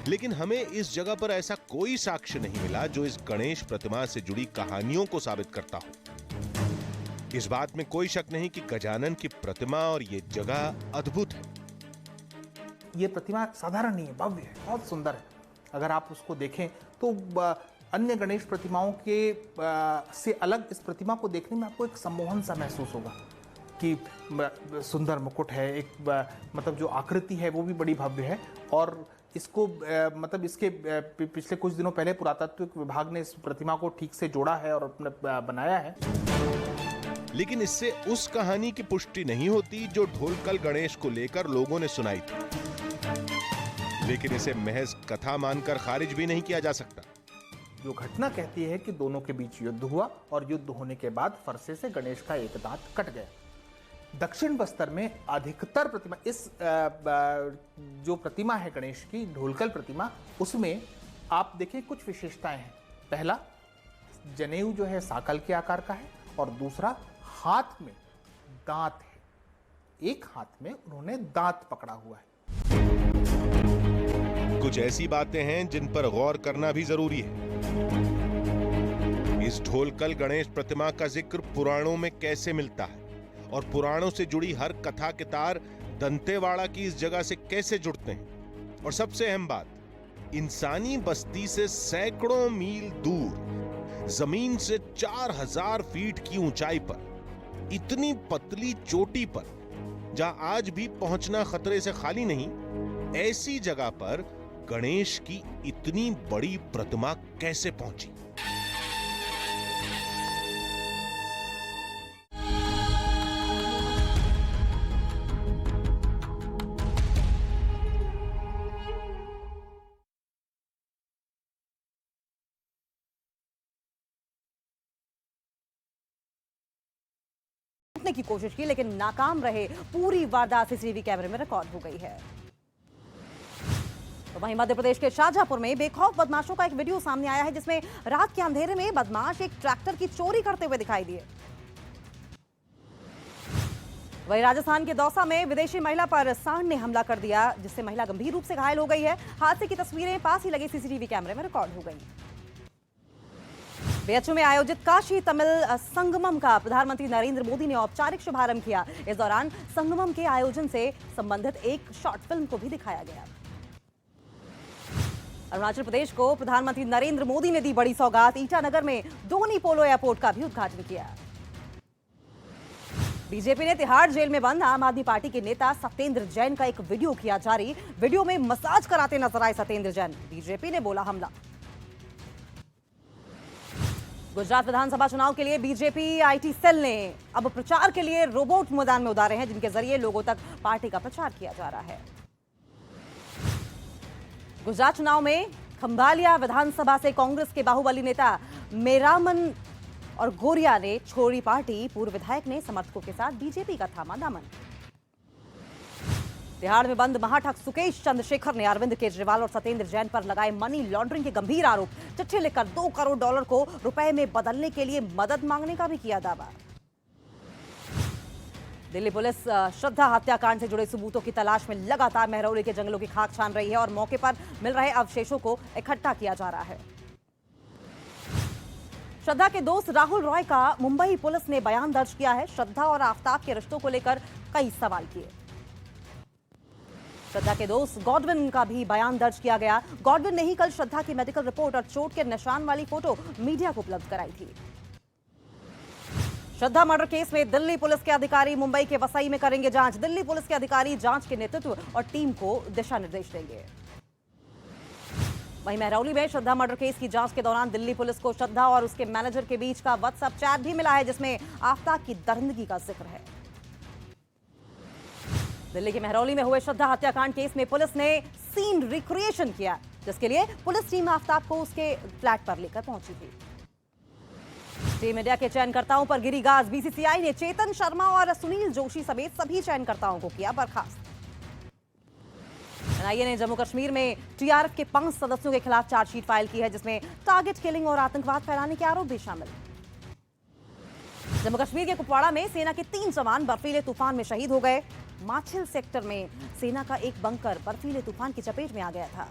लेकिन हमें इस जगह पर ऐसा कोई साक्ष्य नहीं मिला जो इस गणेश प्रतिमा से जुड़ी कहानियों को साबित करता हो। इस बात में कोई शक नहीं कि गजानन की प्रतिमा और ये जगह अद्भुत है। ये प्रतिमा साधारण नहीं है, भव्य है, बहुत सुंदर है। अगर आप उसको देखें तो अन्य गणेश प्रतिमाओं के से अलग इस प्रतिमा को देखने में आपको एक सम्मोहन सा महसूस होगा कि सुंदर मुकुट है, एक मतलब जो आकृति है वो भी बड़ी भव्य है और इसको मतलब इसके पिछले कुछ दिनों पहले पुरातत्व विभाग ने इस प्रतिमा को ठीक से जोड़ा है और बनाया है। लेकिन इससे उस कहानी की पुष्टि नहीं होती जो ढोलकल गणेश को लेकर लोगों ने सुनाई थी, लेकिन इसे महज कथा मानकर खारिज भी नहीं किया जा सकता। जो घटना कहती है कि दोनों के बीच युद्ध हुआ और युद्ध होने के बाद फरसे से गणेश का एक दांत कट गया। दक्षिण बस्तर में अधिकतर प्रतिमा, इस जो प्रतिमा है गणेश की, ढोलकल प्रतिमा, उसमें आप देखें कुछ विशेषताएं हैं। पहला, जनेऊ जो है साकल के आकार का है और दूसरा, हाथ में दांत है। एक हाथ में उन्होंने दांत पकड़ा हुआ है। कुछ ऐसी बातें हैं जिन पर गौर करना भी जरूरी है। इस ढोलकल गणेश प्रतिमा का जिक्र पुराणों में कैसे मिलता है और पुराणों से जुड़ी हर कथा के तार दंतेवाड़ा की इस जगह से कैसे जुड़ते हैं, और सबसे अहम बात, इंसानी बस्ती से सैकड़ों मील दूर जमीन से 4000 फीट की ऊंचाई पर इतनी पतली चोटी पर, जहां आज भी पहुंचना खतरे से खाली नहीं, ऐसी जगह पर गणेश की इतनी बड़ी प्रतिमा कैसे पहुंची? की कोशिश की लेकिन नाकाम रहे। पूरी वारदात सीसीटीवी कैमरे में रिकॉर्ड हो गई है। तो वहीं मध्य प्रदेश के शाहजहांपुर में बेखौफ बदमाशों का एक वीडियो सामने आया है जिसमें रात के अंधेरे में बदमाश एक ट्रैक्टर की चोरी करते हुए दिखाई दिए। वहीं राजस्थान के दौसा में विदेशी महिला पर सांड ने हमला कर दिया जिससे महिला गंभीर रूप से घायल हो गई है। हादसे की तस्वीरें पास ही लगे सीसीटीवी कैमरे में रिकॉर्ड हो गई। बीएचयू में आयोजित काशी तमिल संगमम का प्रधानमंत्री नरेंद्र मोदी ने औपचारिक शुभारंभ किया। इस दौरान संगमम के आयोजन से संबंधित एक शॉर्ट फिल्म को भी दिखाया गया। अरुणाचल प्रदेश को प्रधानमंत्री नरेंद्र मोदी ने दी बड़ी सौगात। ईटानगर में दोनी पोलो एयरपोर्ट का भी उद्घाटन किया। बीजेपी ने तिहाड़ जेल में बंद आम आदमी पार्टी के नेता सत्येंद्र जैन का एक वीडियो किया जारी। वीडियो में मसाज कराते नजर आए सत्येंद्र जैन। बीजेपी ने बोला हमला। गुजरात विधानसभा चुनाव के लिए बीजेपी आईटी सेल ने अब प्रचार के लिए रोबोट मैदान में उतारे हैं जिनके जरिए लोगों तक पार्टी का प्रचार किया जा रहा है। गुजरात चुनाव में खंभालिया विधानसभा से कांग्रेस के बाहुबली नेता मेरामन और गोरिया ने छोड़ी पार्टी। पूर्व विधायक ने समर्थकों के साथ बीजेपी का थामा दामन। तिहाड़ में बंद महाठग सुकेश चंद्रशेखर ने अरविंद केजरीवाल और सत्येंद्र जैन पर लगाए मनी लॉन्ड्रिंग के गंभीर आरोप। चिट्ठी लिखकर $2 करोड़ को रुपए में बदलने के लिए मदद मांगने का भी किया दावा। दिल्ली पुलिस श्रद्धा हत्याकांड से जुड़े सबूतों की तलाश में लगातार महरौली के जंगलों की खाक छान रही है और मौके पर मिल रहे अवशेषों को इकट्ठा किया जा रहा है। श्रद्धा के दोस्त राहुल रॉय का मुंबई पुलिस ने बयान दर्ज किया है। श्रद्धा और आफ्ताब के रिश्तों को लेकर कई सवाल किए। श्रद्धा के दोस्त गॉडविन का भी बयान दर्ज किया गया। गॉडविन ने ही कल श्रद्धा की मेडिकल रिपोर्ट और चोट के निशान वाली फोटो मीडिया को उपलब्ध कराई थी। श्रद्धा मर्डर केस में दिल्ली पुलिस के अधिकारी मुंबई के वसई में करेंगे जांच। दिल्ली पुलिस के अधिकारी जांच के नेतृत्व और टीम को दिशा निर्देश देंगे। वहीं महरौली में श्रद्धा मर्डर केस की जांच के दौरान दिल्ली पुलिस को श्रद्धा और उसके मैनेजर के बीच का व्हाट्सएप चैट भी मिला है जिसमें आफ्ताब की दरिंदगी का जिक्र है। दिल्ली के महरौली में हुए श्रद्धा हत्याकांड केस में पुलिस ने सीन रिक्रिएशन किया जिसके लिए पुलिस टीम आफ्ताब को उसके फ्लैट पर लेकर पहुंची थी। टीम इंडिया के चयनकर्ताओं पर गिरी गाज। बीसीसीआई ने चेतन शर्मा और सुनील जोशी समेत सभी चयनकर्ताओं को किया बर्खास्त। एनआईए ने जम्मू कश्मीर में टीआरएफ के 5 सदस्यों के खिलाफ चार्जशीट फाइल की है जिसमें टारगेट किलिंग और आतंकवाद फैलाने के आरोप भी शामिल। जम्मू कश्मीर के कुपवाड़ा में सेना के 3 जवान बर्फीले तूफान में शहीद हो गए। माछिल सेक्टर में सेना का एक बंकर बर्फीले तूफान की चपेट में आ गया था।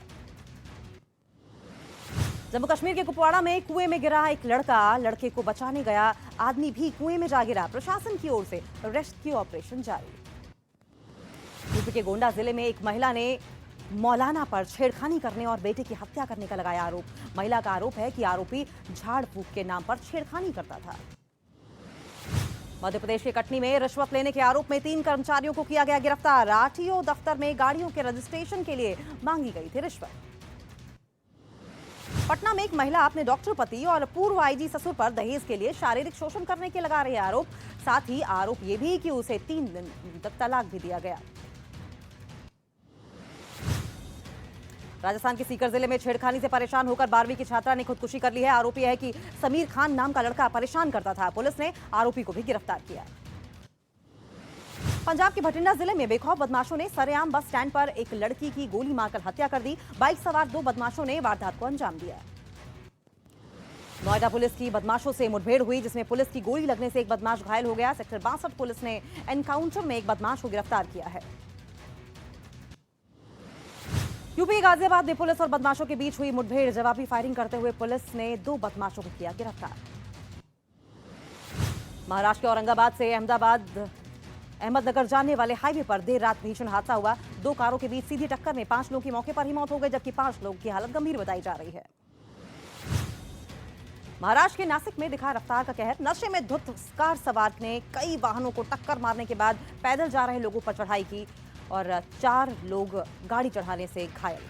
जम्मू कश्मीर के कुपवाड़ा में कुएं में गिरा एक लड़का, लड़के को बचाने गया आदमी भी कुएं में जा गिरा। प्रशासन की ओर से रेस्क्यू ऑपरेशन जारी। यूपी के गोंडा जिले में एक महिला ने मौलाना पर छेड़खानी करने और बेटे की हत्या करने का लगाया आरोप। महिला का आरोप है कि आरोपी झाड़ फूक के नाम पर छेड़खानी करता था। मध्य प्रदेश के कटनी में रिश्वत लेने के आरोप में 3 कर्मचारियों को किया गया गिरफ्तार। आरटीओ दफ्तर में गाड़ियों के रजिस्ट्रेशन के लिए मांगी गई थी रिश्वत। पटना में एक महिला अपने डॉक्टर पति और पूर्व आईजी ससुर पर दहेज के लिए शारीरिक शोषण करने के लगा रहे आरोप। साथ ही आरोप यह भी कि उसे 3 दिन तक तलाक भी दिया गया। राजस्थान के सीकर जिले में छेड़खानी से परेशान होकर 12वीं की छात्रा ने खुदकुशी कर ली है। आरोपी है कि समीर खान नाम का लड़का परेशान करता था। पुलिस ने आरोपी को भी गिरफ्तार किया। पंजाब के भटिंडा जिले में बेखौफ बदमाशों ने सरेआम बस स्टैंड पर एक लड़की की गोली मारकर हत्या कर दी। बाइक सवार 2 बदमाशों ने वारदात को अंजाम दिया। नोएडा पुलिस की बदमाशों से मुठभेड़ हुई, जिसमें पुलिस की गोली लगने से एक बदमाश घायल हो गया। सेक्टर 62 पुलिस ने एनकाउंटर में एक बदमाश को गिरफ्तार किया है। यूपी गाजियाबाद में पुलिस और बदमाशों के बीच हुई मुठभेड़। जवाबी फायरिंग करते हुए पुलिस ने 2 बदमाशों को किया गिरफ्तार। महाराष्ट्र के औरंगाबाद से अहमदनगर जाने वाले हाईवे पर देर रात भीषण हादसा हुआ। 2 कारों के बीच सीधी टक्कर में 5 लोगों की मौके पर ही मौत हो गई, जबकि 5 लोगों की हालत गंभीर बताई जा रही है। महाराष्ट्र के नासिक में दिखा रफ्तार का कहर। नशे में धुत कार सवार ने कई वाहनों को टक्कर मारने के बाद पैदल जा रहे लोगों पर चढ़ाई की और 4 लोग गाड़ी चढ़ाने से घायल।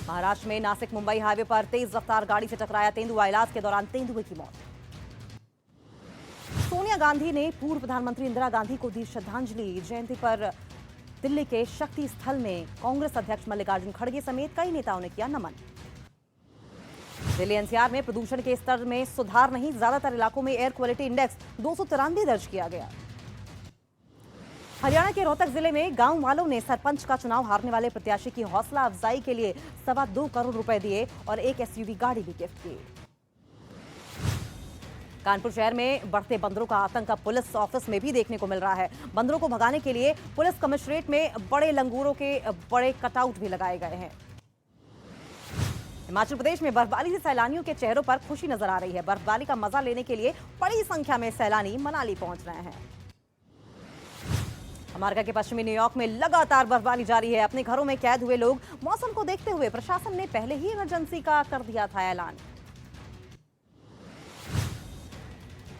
महाराष्ट्र में नासिक मुंबई हाईवे पर तेज रफ्तार गाड़ी से टकराया तेंदुआ। इलाज के दौरान तेंदुए की मौत। सोनिया गांधी ने पूर्व प्रधानमंत्री इंदिरा गांधी को दी श्रद्धांजलि। जयंती पर दिल्ली के शक्ति स्थल में कांग्रेस अध्यक्ष मल्लिकार्जुन खड़गे समेत कई नेताओं ने किया नमन। दिल्ली एनसीआर में प्रदूषण के स्तर में सुधार नहीं, ज्यादातर इलाकों में एयर क्वालिटी इंडेक्स 293 दर्ज किया गया। हरियाणा के रोहतक जिले में गांव वालों ने सरपंच का चुनाव हारने वाले प्रत्याशी की हौसला अफजाई के लिए 2.25 करोड़ रुपए दिए और एक एसयूवी गाड़ी भी गिफ्ट की। कानपुर शहर में बढ़ते बंदरों का आतंक अब पुलिस ऑफिस में भी देखने को मिल रहा है। बंदरों को भगाने के लिए पुलिस कमिश्नरेट में बड़े लंगूरों के बड़े कटआउट भी लगाए गए हैं। हिमाचल प्रदेश में बर्फबारी से सैलानियों के चेहरों पर खुशी नजर आ रही है। बर्फबारी का मजा लेने के लिए बड़ी संख्या में सैलानी मनाली पहुंच रहे हैं। अमेरिका के पश्चिमी न्यूयॉर्क में लगातार बर्फबारी जारी है। अपने घरों में कैद हुए लोग मौसम को देखते हुए प्रशासन ने पहले ही इमरजेंसी का कर दिया था ऐलान।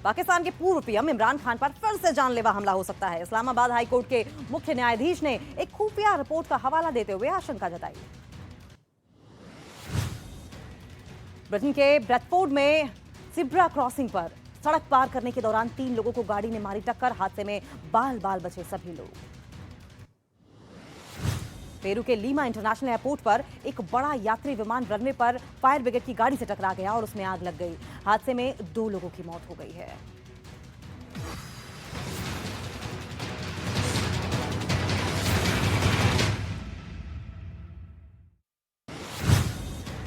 पाकिस्तान के पूर्व पीएम इमरान खान पर फिर से जानलेवा हमला हो सकता है। इस्लामाबाद हाईकोर्ट के मुख्य न्यायाधीश ने एक खुफिया रिपोर्ट का हवाला देते हुए आशंका जताई। ब्रिटेन के ब्रेडफोर्ड में सिब्रा क्रॉसिंग पर सड़क पार करने के दौरान 3 लोगों को गाड़ी ने मारी टक्कर। हादसे में बाल बाल बचे सभी लोग। पेरू के लीमा इंटरनेशनल एयरपोर्ट पर एक बड़ा यात्री विमान रनवे पर फायर ब्रिगेड की गाड़ी से टकरा गया और उसमें आग लग गई। हादसे में 2 लोगों की मौत हो गई है।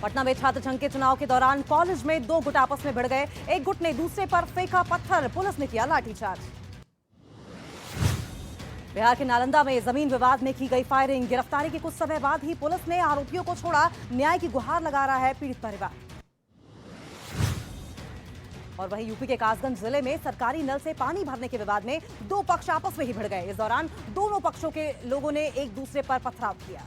पटना में छात्र संघ के चुनाव के दौरान कॉलेज में 2 गुट आपस में भिड़ गए। एक गुट ने दूसरे पर फेंका पत्थर। पुलिस ने किया लाठीचार्ज। बिहार के नालंदा में जमीन विवाद में की गई फायरिंग। गिरफ्तारी के कुछ समय बाद ही पुलिस ने आरोपियों को छोड़ा। न्याय की गुहार लगा रहा है पीड़ित परिवार। और वहीं यूपी के कासगंज जिले में सरकारी नल से पानी भरने के विवाद में 2 पक्ष आपस में ही भिड़ गए। इस दौरान दोनों पक्षों के लोगों ने एक दूसरे पर पथराव किया।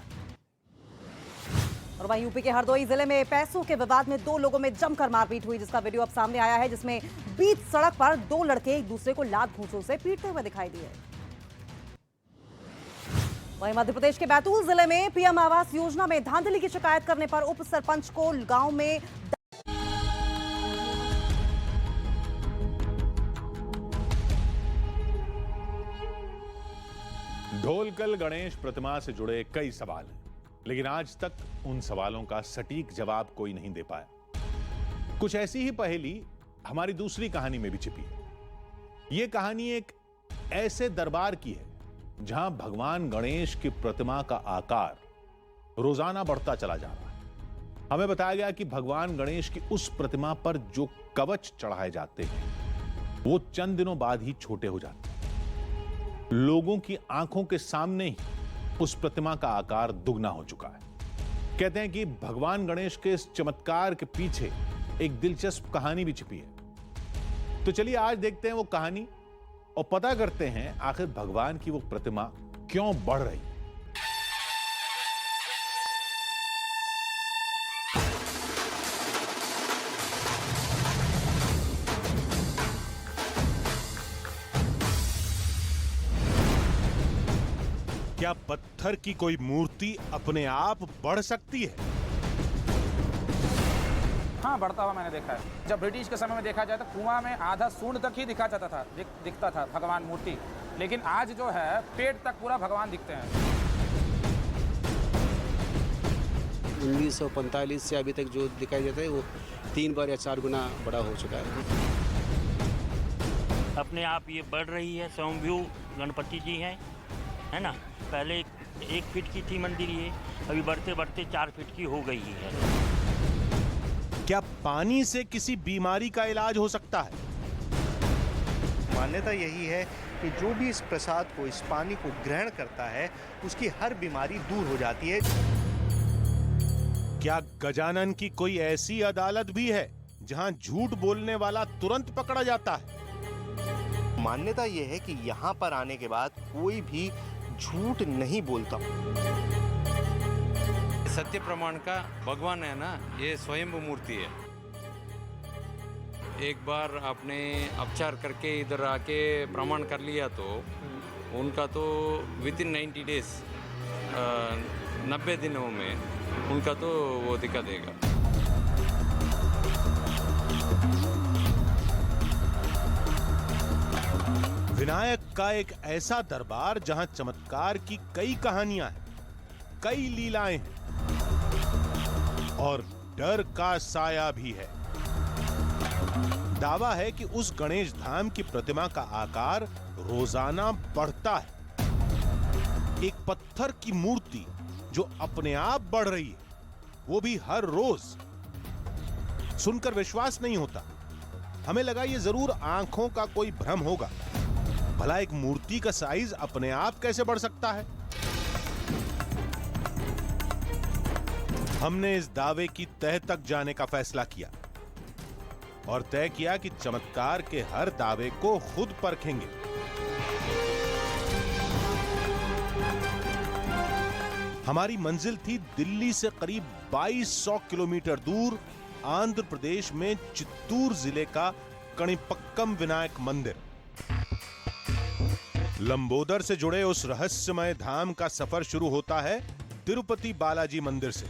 और वहीं यूपी के हरदोई जिले में पैसों के विवाद में 2 लोगों में जमकर मारपीट हुई, जिसका वीडियो अब सामने आया है, जिसमें बीच सड़क पर 2 लड़के एक दूसरे को लात घूंसों से पीटते हुए दिखाई दिए। वहीं मध्य प्रदेश के बैतूल जिले में पीएम आवास योजना में धांधली की शिकायत करने पर उप सरपंच को गांव में ढोलकल गणेश प्रतिमा से जुड़े कई सवाल हैं, लेकिन आज तक उन सवालों का सटीक जवाब कोई नहीं दे पाया। कुछ ऐसी ही पहेली हमारी दूसरी कहानी में भी छिपी है। यह कहानी एक ऐसे दरबार की है जहां भगवान गणेश की प्रतिमा का आकार रोजाना बढ़ता चला जा रहा है। हमें बताया गया कि भगवान गणेश की उस प्रतिमा पर जो कवच चढ़ाए जाते हैं वो चंद दिनों बाद ही छोटे हो जाते हैं। लोगों की आंखों के सामने ही उस प्रतिमा का आकार दुगना हो चुका है। कहते हैं कि भगवान गणेश के इस चमत्कार के पीछे एक दिलचस्प कहानी भी छिपी है। तो चलिए आज देखते हैं वो कहानी और पता करते हैं आखिर भगवान की वो प्रतिमा क्यों बढ़ रही है। क्या पत्थर की कोई मूर्ति अपने आप बढ़ सकती है? हाँ, बढ़ता हुआ मैंने देखा है। जब ब्रिटिश के समय में देखा जाए तो कुआं में आधा सूंड तक ही दिखा जाता था, दिखता था भगवान मूर्ति, लेकिन आज जो है पेट तक पूरा भगवान दिखते हैं। 1945 से अभी तक जो दिखाई देता है वो 3 बार या 4 गुना बड़ा हो चुका है। अपने आप ये बढ़ रही है। स्वयंभू गणपति जी हैं, है ना। पहले 1 फीट की थी मंदिर, ये अभी बढ़ते बढ़ते 4 फीट की हो गई है। क्या पानी से किसी बीमारी का इलाज हो सकता है? मान्यता यही है कि जो भी इस प्रसाद को, इस पानी को ग्रहण करता है, उसकी हर बीमारी दूर हो जाती है। क्या गजानन की कोई ऐसी अदालत भी है जहां झूठ बोलने वाला तुरंत पकड़ा जाता है? मान्यता यह है कि यहाँ पर आने के बाद कोई भी झूठ नहीं बोलता। सत्य प्रमाण का भगवान है ना, ये स्वयंभू मूर्ति है। एक बार आपने अपचार करके इधर आके प्रमाण कर लिया तो उनका तो विदिन 90 डेज 90 दिनों में उनका तो वो दिखा देगा। विनायक का एक ऐसा दरबार जहां चमत्कार की कई कहानियां हैं, कई लीलाएं हैं और डर का साया भी है। दावा है कि उस गणेश धाम की प्रतिमा का आकार रोजाना बढ़ता है। एक पत्थर की मूर्ति जो अपने आप बढ़ रही है, वो भी हर रोज। सुनकर विश्वास नहीं होता। हमें लगा ये जरूर आंखों का कोई भ्रम होगा। भला एक मूर्ति का साइज अपने आप कैसे बढ़ सकता है? हमने इस दावे की तह तक जाने का फैसला किया और तय किया कि चमत्कार के हर दावे को खुद परखेंगे। हमारी मंजिल थी दिल्ली से करीब 2200 किलोमीटर दूर आंध्र प्रदेश में चित्तूर जिले का कणिपक्कम विनायक मंदिर। लंबोदर से जुड़े उस रहस्यमय धाम का सफर शुरू होता है तिरुपति बालाजी मंदिर से।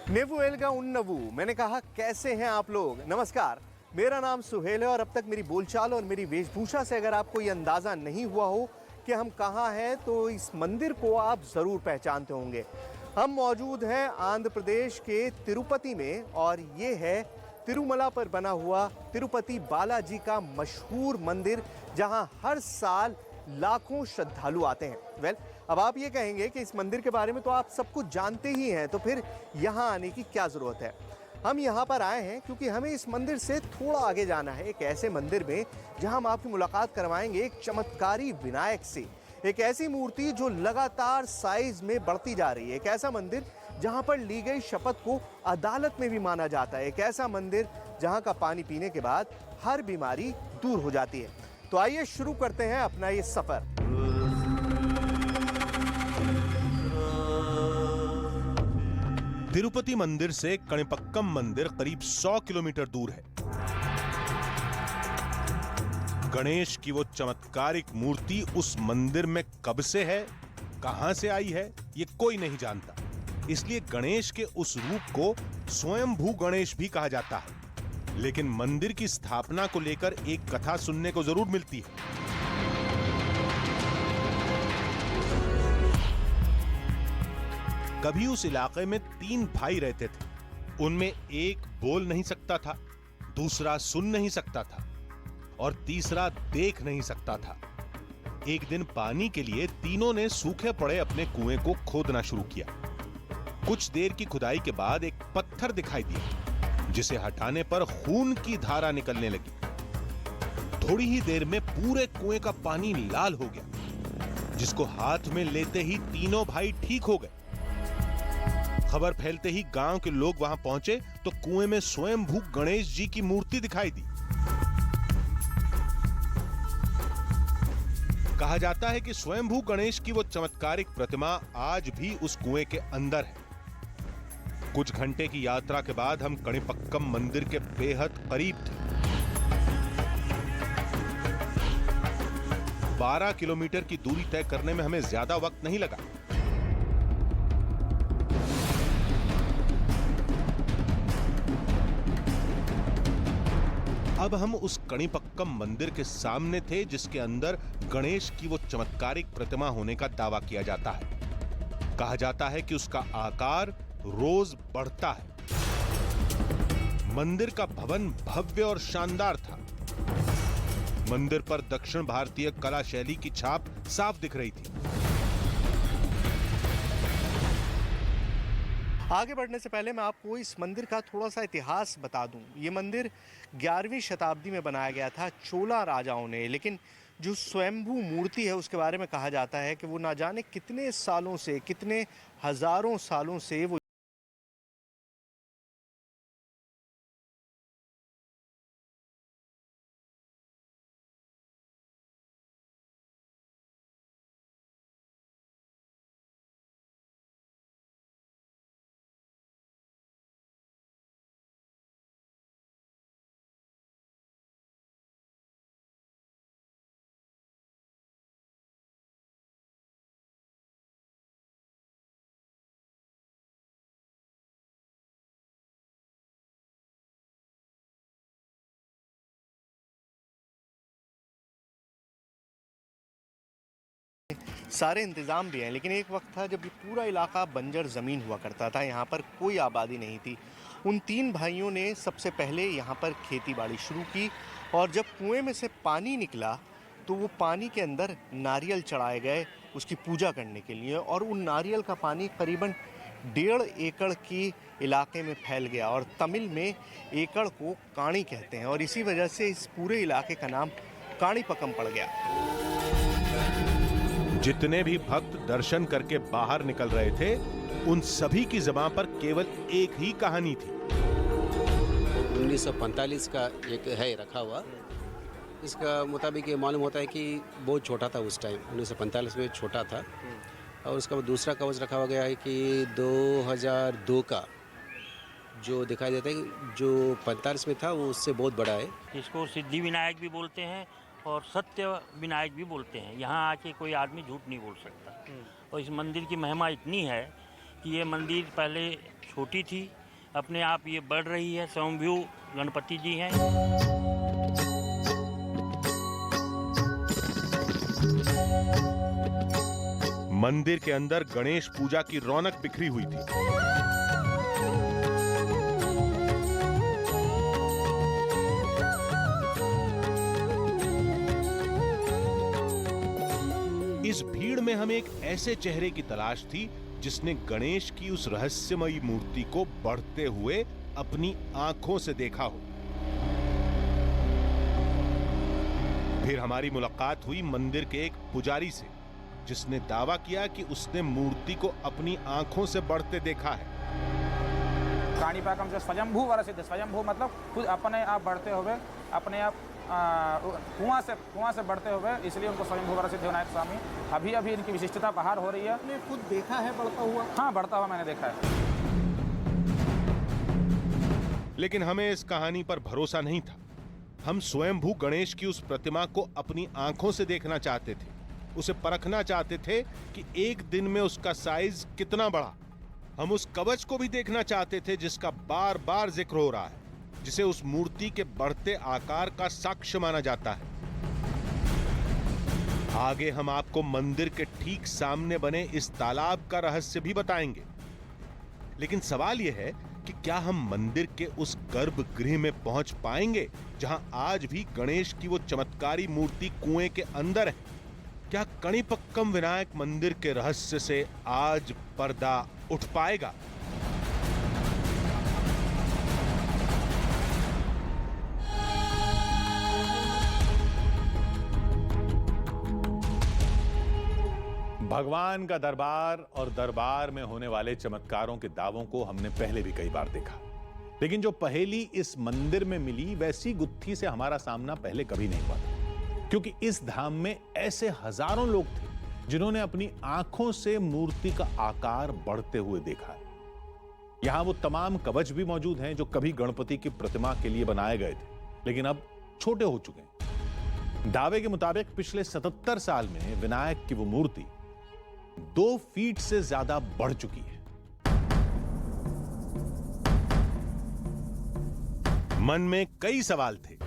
नेवु एलगा उन्नवु, मैंने कहा कैसे हैं आप लोग। नमस्कार, मेरा नाम सुहेल है और अब तक मेरी बोलचाल और मेरी वेशभूषा से अगर आपको ये अंदाजा नहीं हुआ हो कि हम कहाँ हैं, तो इस मंदिर को आप जरूर पहचानते होंगे। हम मौजूद हैं आंध्र प्रदेश के तिरुपति में और ये है तिरुमला पर बना हुआ तिरुपति बालाजी का मशहूर मंदिर, जहां हर साल लाखों श्रद्धालु आते हैं। अब आप ये कहेंगे कि इस मंदिर के बारे में तो आप सब कुछ जानते ही हैं, तो फिर यहाँ आने की क्या ज़रूरत है। हम यहाँ पर आए हैं क्योंकि हमें इस मंदिर से थोड़ा आगे जाना है, एक ऐसे मंदिर में जहाँ हम आपकी मुलाकात करवाएंगे एक चमत्कारी विनायक से, एक ऐसी मूर्ति जो लगातार साइज में बढ़ती जा रही है, एक ऐसा मंदिर जहाँ पर ली गई शपथ को अदालत में भी माना जाता है, एक ऐसा मंदिर जहाँ का पानी पीने के बाद हर बीमारी दूर हो जाती है। तो आइए शुरू करते हैं अपना ये सफर। तिरुपति मंदिर से कणिपक्कम मंदिर करीब 100 किलोमीटर दूर है। गणेश की वो चमत्कारिक मूर्ति उस मंदिर में कब से है, कहां से आई है, ये कोई नहीं जानता। इसलिए गणेश के उस रूप को स्वयंभू गणेश भी कहा जाता है। लेकिन मंदिर की स्थापना को लेकर एक कथा सुनने को जरूर मिलती है। कभी उस इलाके में 3 भाई रहते थे। उनमें एक बोल नहीं सकता था, दूसरा सुन नहीं सकता था और तीसरा देख नहीं सकता था। एक दिन पानी के लिए तीनों ने सूखे पड़े अपने कुएं को खोदना शुरू किया। कुछ देर की खुदाई के बाद एक पत्थर दिखाई दिया, जिसे हटाने पर खून की धारा निकलने लगी। थोड़ी ही देर में पूरे कुएं का पानी लाल हो गया, जिसको हाथ में लेते ही तीनों भाई ठीक हो गए। खबर फैलते ही गांव के लोग वहां पहुंचे तो कुएं में स्वयंभू गणेश जी की मूर्ति दिखाई दी। कहा जाता है कि स्वयंभू गणेश की वो चमत्कारिक प्रतिमा आज भी उस कुएं के अंदर है। कुछ घंटे की यात्रा के बाद हम कणिपक्कम मंदिर के बेहद करीब थे। 12 किलोमीटर की दूरी तय करने में हमें ज्यादा वक्त नहीं लगा। अब हम उस कणिपक्कम मंदिर के सामने थे जिसके अंदर गणेश की वो चमत्कारिक प्रतिमा होने का दावा किया जाता है। कहा जाता है कि उसका आकार रोज बढ़ता है। मंदिर का भवन भव्य और शानदार था। मंदिर पर दक्षिण भारतीय कला शैली की छाप साफ दिख रही थी। आगे बढ़ने से पहले मैं आपको इस मंदिर का थोड़ा सा इतिहास बता दूं। ये मंदिर 11वीं शताब्दी में बनाया गया था चोला राजाओं ने, लेकिन जो स्वयंभू मूर्ति है उसके बारे में कहा जाता है कि वो ना जाने कितने सालों से, कितने हजारों सालों से वो सारे इंतज़ाम भी हैं। लेकिन एक वक्त था जब ये पूरा इलाका बंजर ज़मीन हुआ करता था, यहाँ पर कोई आबादी नहीं थी। उन 3 भाइयों ने सबसे पहले यहाँ पर खेती बाड़ी शुरू की और जब कुएं में से पानी निकला तो वो पानी के अंदर नारियल चढ़ाए गए उसकी पूजा करने के लिए, और उन नारियल का पानी करीबन 1.5 एकड़ की इलाके में फैल गया और तमिल में एकड़ को काणी कहते हैं, और इसी वजह से इस पूरे इलाके का नाम काणीपक्कम पड़ गया। जितने भी भक्त दर्शन करके बाहर निकल रहे थे उन सभी की ज़बान पर केवल एक ही कहानी थी। 1945 का एक है रखा हुआ, इसका मुताबिक ये मालूम होता है कि बहुत छोटा था उस टाइम, 1945 में छोटा था। और उसका दूसरा कवच रखा हुआ गया है कि 2002 का जो दिखाई देता है जो 45 में था वो उससे बहुत बड़ा है। इसको सिद्धि विनायक भी बोलते हैं और सत्य विनायक भी बोलते हैं। यहाँ आके कोई आदमी झूठ नहीं बोल सकता। और इस मंदिर की महिमा इतनी है कि ये मंदिर पहले छोटी थी, अपने आप ये बढ़ रही है। स्वयंभू गणपति जी हैं। मंदिर के अंदर गणेश पूजा की रौनक बिखरी हुई थी। इस भीड़ में हमें एक ऐसे चेहरे की तलाश थी जिसने गणेश की उस रहस्यमयी मूर्ति को बढ़ते हुए अपनी आंखों से देखा हो। फिर हमारी मुलाकात हुई मंदिर के एक पुजारी से जिसने दावा किया कि उसने मूर्ति को अपनी आंखों से बढ़ते देखा है। काणीपक्कम से स्वयंभू वर सिद्ध, स्वयंभू मतलब खुद अपने आप बढ़ते हुए, अपने आप कुआं से बढ़ते हुए, इसलिए उनको स्वयंभू वर सिद्ध विनायक स्वामी। अभी अभी इनकी विशिष्टता बाहर हो रही है। आपने खुद देखा है बढ़ता हुआ? हाँ, बढ़ता हुआ मैंने देखा है। लेकिन हमें इस कहानी पर भरोसा नहीं था। हम स्वयंभू गणेश की उस प्रतिमा को अपनी आंखों से देखना चाहते थे, उसे परखना चाहते थे कि एक दिन में उसका साइज कितना बढ़ा। हम उस कवच को भी देखना चाहते थे जिसका बार बार जिक्र हो रहा है, जिसे उस मूर्ति के बढ़ते आकार का साक्ष्य माना जाता है। आगे हम आपको मंदिर के ठीक सामने बने इस तालाब का रहस्य भी बताएंगे। लेकिन सवाल यह है कि क्या हम मंदिर के उस गर्भगृह में पहुंच पाएंगे जहां आज भी गणेश की वो चमत्कारी मूर्ति कुएं के अंदर है? क्या कणिपक्कम विनायक मंदिर के रहस्य से आज पर्दा उठ पाएगा? भगवान का दरबार और दरबार में होने वाले चमत्कारों के दावों को हमने पहले भी कई बार देखा, लेकिन जो पहेली इस मंदिर में मिली वैसी गुत्थी से हमारा सामना पहले कभी नहीं हुआ था। क्योंकि इस धाम में ऐसे हजारों लोग थे जिन्होंने अपनी आंखों से मूर्ति का आकार बढ़ते हुए देखा है। यहां वो तमाम कवच भी मौजूद हैं जो कभी गणपति की प्रतिमा के लिए बनाए गए थे, लेकिन अब छोटे हो चुके हैं। दावे के मुताबिक पिछले 77 साल में विनायक की वो मूर्ति 2 फीट से ज्यादा बढ़ चुकी है। मन में कई सवाल थे,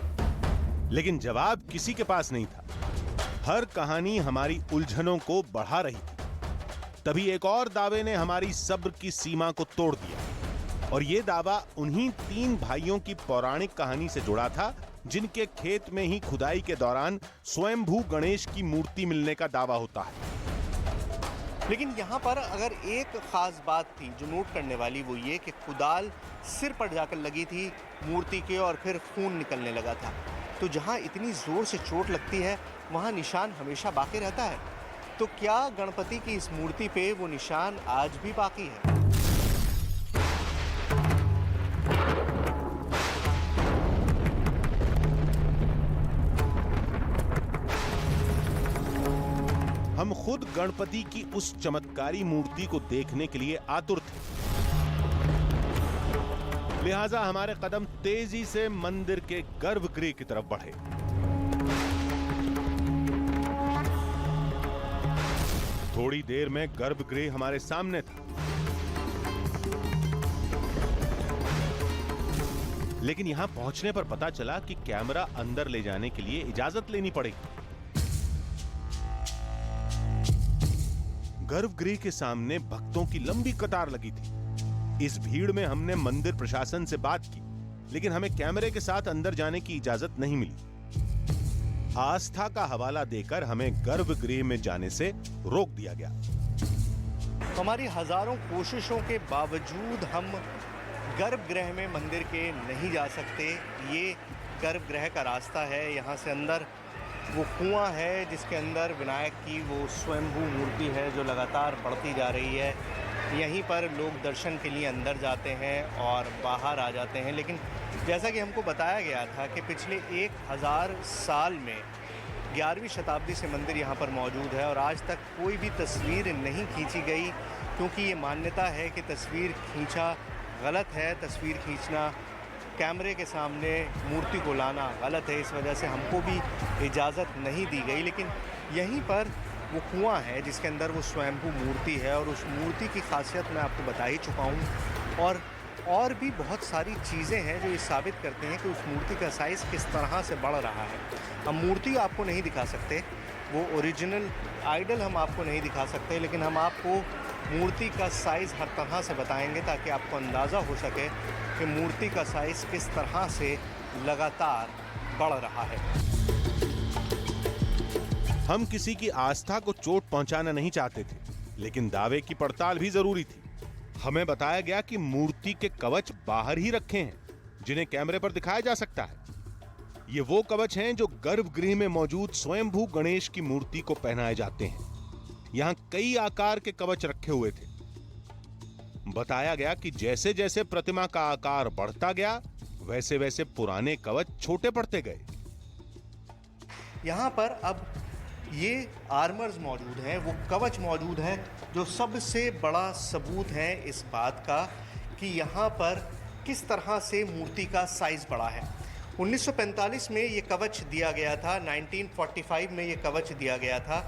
लेकिन जवाब किसी के पास नहीं था। हर कहानी हमारी उलझनों को बढ़ा रही थी। तभी एक और दावे ने हमारी सब्र की सीमा को तोड़ दिया, और यह दावा उन्हीं 3 भाइयों की पौराणिक कहानी से जुड़ा था जिनके खेत में ही खुदाई के दौरान स्वयंभू गणेश की मूर्ति मिलने का दावा होता है। लेकिन यहाँ पर अगर एक खास बात थी जो नोट करने वाली, वो ये कि कुदाल सिर पर जाकर लगी थी मूर्ति के और फिर खून निकलने लगा था। तो जहाँ इतनी जोर से चोट लगती है वहाँ निशान हमेशा बाकी रहता है। तो क्या गणपति की इस मूर्ति पे वो निशान आज भी बाकी है? हम खुद गणपति की उस चमत्कारी मूर्ति को देखने के लिए आतुर थे। लिहाजा हमारे कदम तेजी से मंदिर के गर्भगृह की तरफ बढ़े। थोड़ी देर में गर्भगृह हमारे सामने था, लेकिन यहां पहुंचने पर पता चला कि कैमरा अंदर ले जाने के लिए इजाजत लेनी पड़ेगी। गर्भगृह के सामने भक्तों की लंबी कतार लगी थी। इस भीड़ में हमने मंदिर प्रशासन से बात की, लेकिन हमें कैमरे के साथ अंदर जाने की इजाजत नहीं मिली। आस्था का हवाला देकर हमें गर्भगृह में जाने से रोक दिया गया। हमारी हजारों कोशिशों के बावजूद हम गर्भगृह में मंदिर के नहीं जा सकते। ये गर्भगृह का रास्ता है, यहाँ से अंदर वो कुआं है जिसके अंदर विनायक की वो स्वयंभू मूर्ति है जो लगातार बढ़ती जा रही है। यहीं पर लोग दर्शन के लिए अंदर जाते हैं और बाहर आ जाते हैं। लेकिन जैसा कि हमको बताया गया था कि पिछले 1000 साल में 11वीं शताब्दी से मंदिर यहाँ पर मौजूद है और आज तक कोई भी तस्वीर नहीं खींची गई, क्योंकि ये मान्यता है कि तस्वीर खींचा गलत है। तस्वीर खींचना, कैमरे के सामने मूर्ति को लाना गलत है। इस वजह से हमको भी इजाज़त नहीं दी गई। लेकिन यहीं पर वो कुआं है जिसके अंदर वो स्वयंभू मूर्ति है और उस मूर्ति की खासियत मैं आपको बता ही चुका हूँ। और भी बहुत सारी चीज़ें हैं जो ये साबित करते हैं कि उस मूर्ति का साइज़ किस तरह से बढ़ रहा है। हम मूर्ति आपको नहीं दिखा सकते, वो ओरिजिनल आइडल हम आपको नहीं दिखा सकते, लेकिन हम आपको मूर्ति का साइज़ हर तरह से बताएंगे ताकि आपको अंदाज़ा हो सके कि मूर्ति का साइज़ किस तरह से लगातार बढ़ रहा है। हम किसी की आस्था को चोट पहुंचाना नहीं चाहते थे, लेकिन दावे की पड़ताल भी जरूरी थी। हमें बताया गया कि मूर्ति के कवच बाहर ही रखे हैं, जिन्हें कैमरे पर दिखाया जा सकता है। ये वो कवच हैं जो गर्भगृह में मौजूद स्वयंभू गणेश की मूर्ति को पहनाए जाते हैं। यहां कई आकार के कवच रखे हुए थे। बताया गया कि जैसे जैसे प्रतिमा का आकार बढ़ता गया, वैसे वैसे पुराने कवच छोटे पड़ते गए। यहाँ पर अब ये आर्मर्स मौजूद हैं, वो कवच मौजूद हैं, जो सबसे बड़ा सबूत है इस बात का कि यहाँ पर किस तरह से मूर्ति का साइज बढ़ा है। 1945 में ये कवच दिया गया था, 1945 में ये कवच दिया गया था।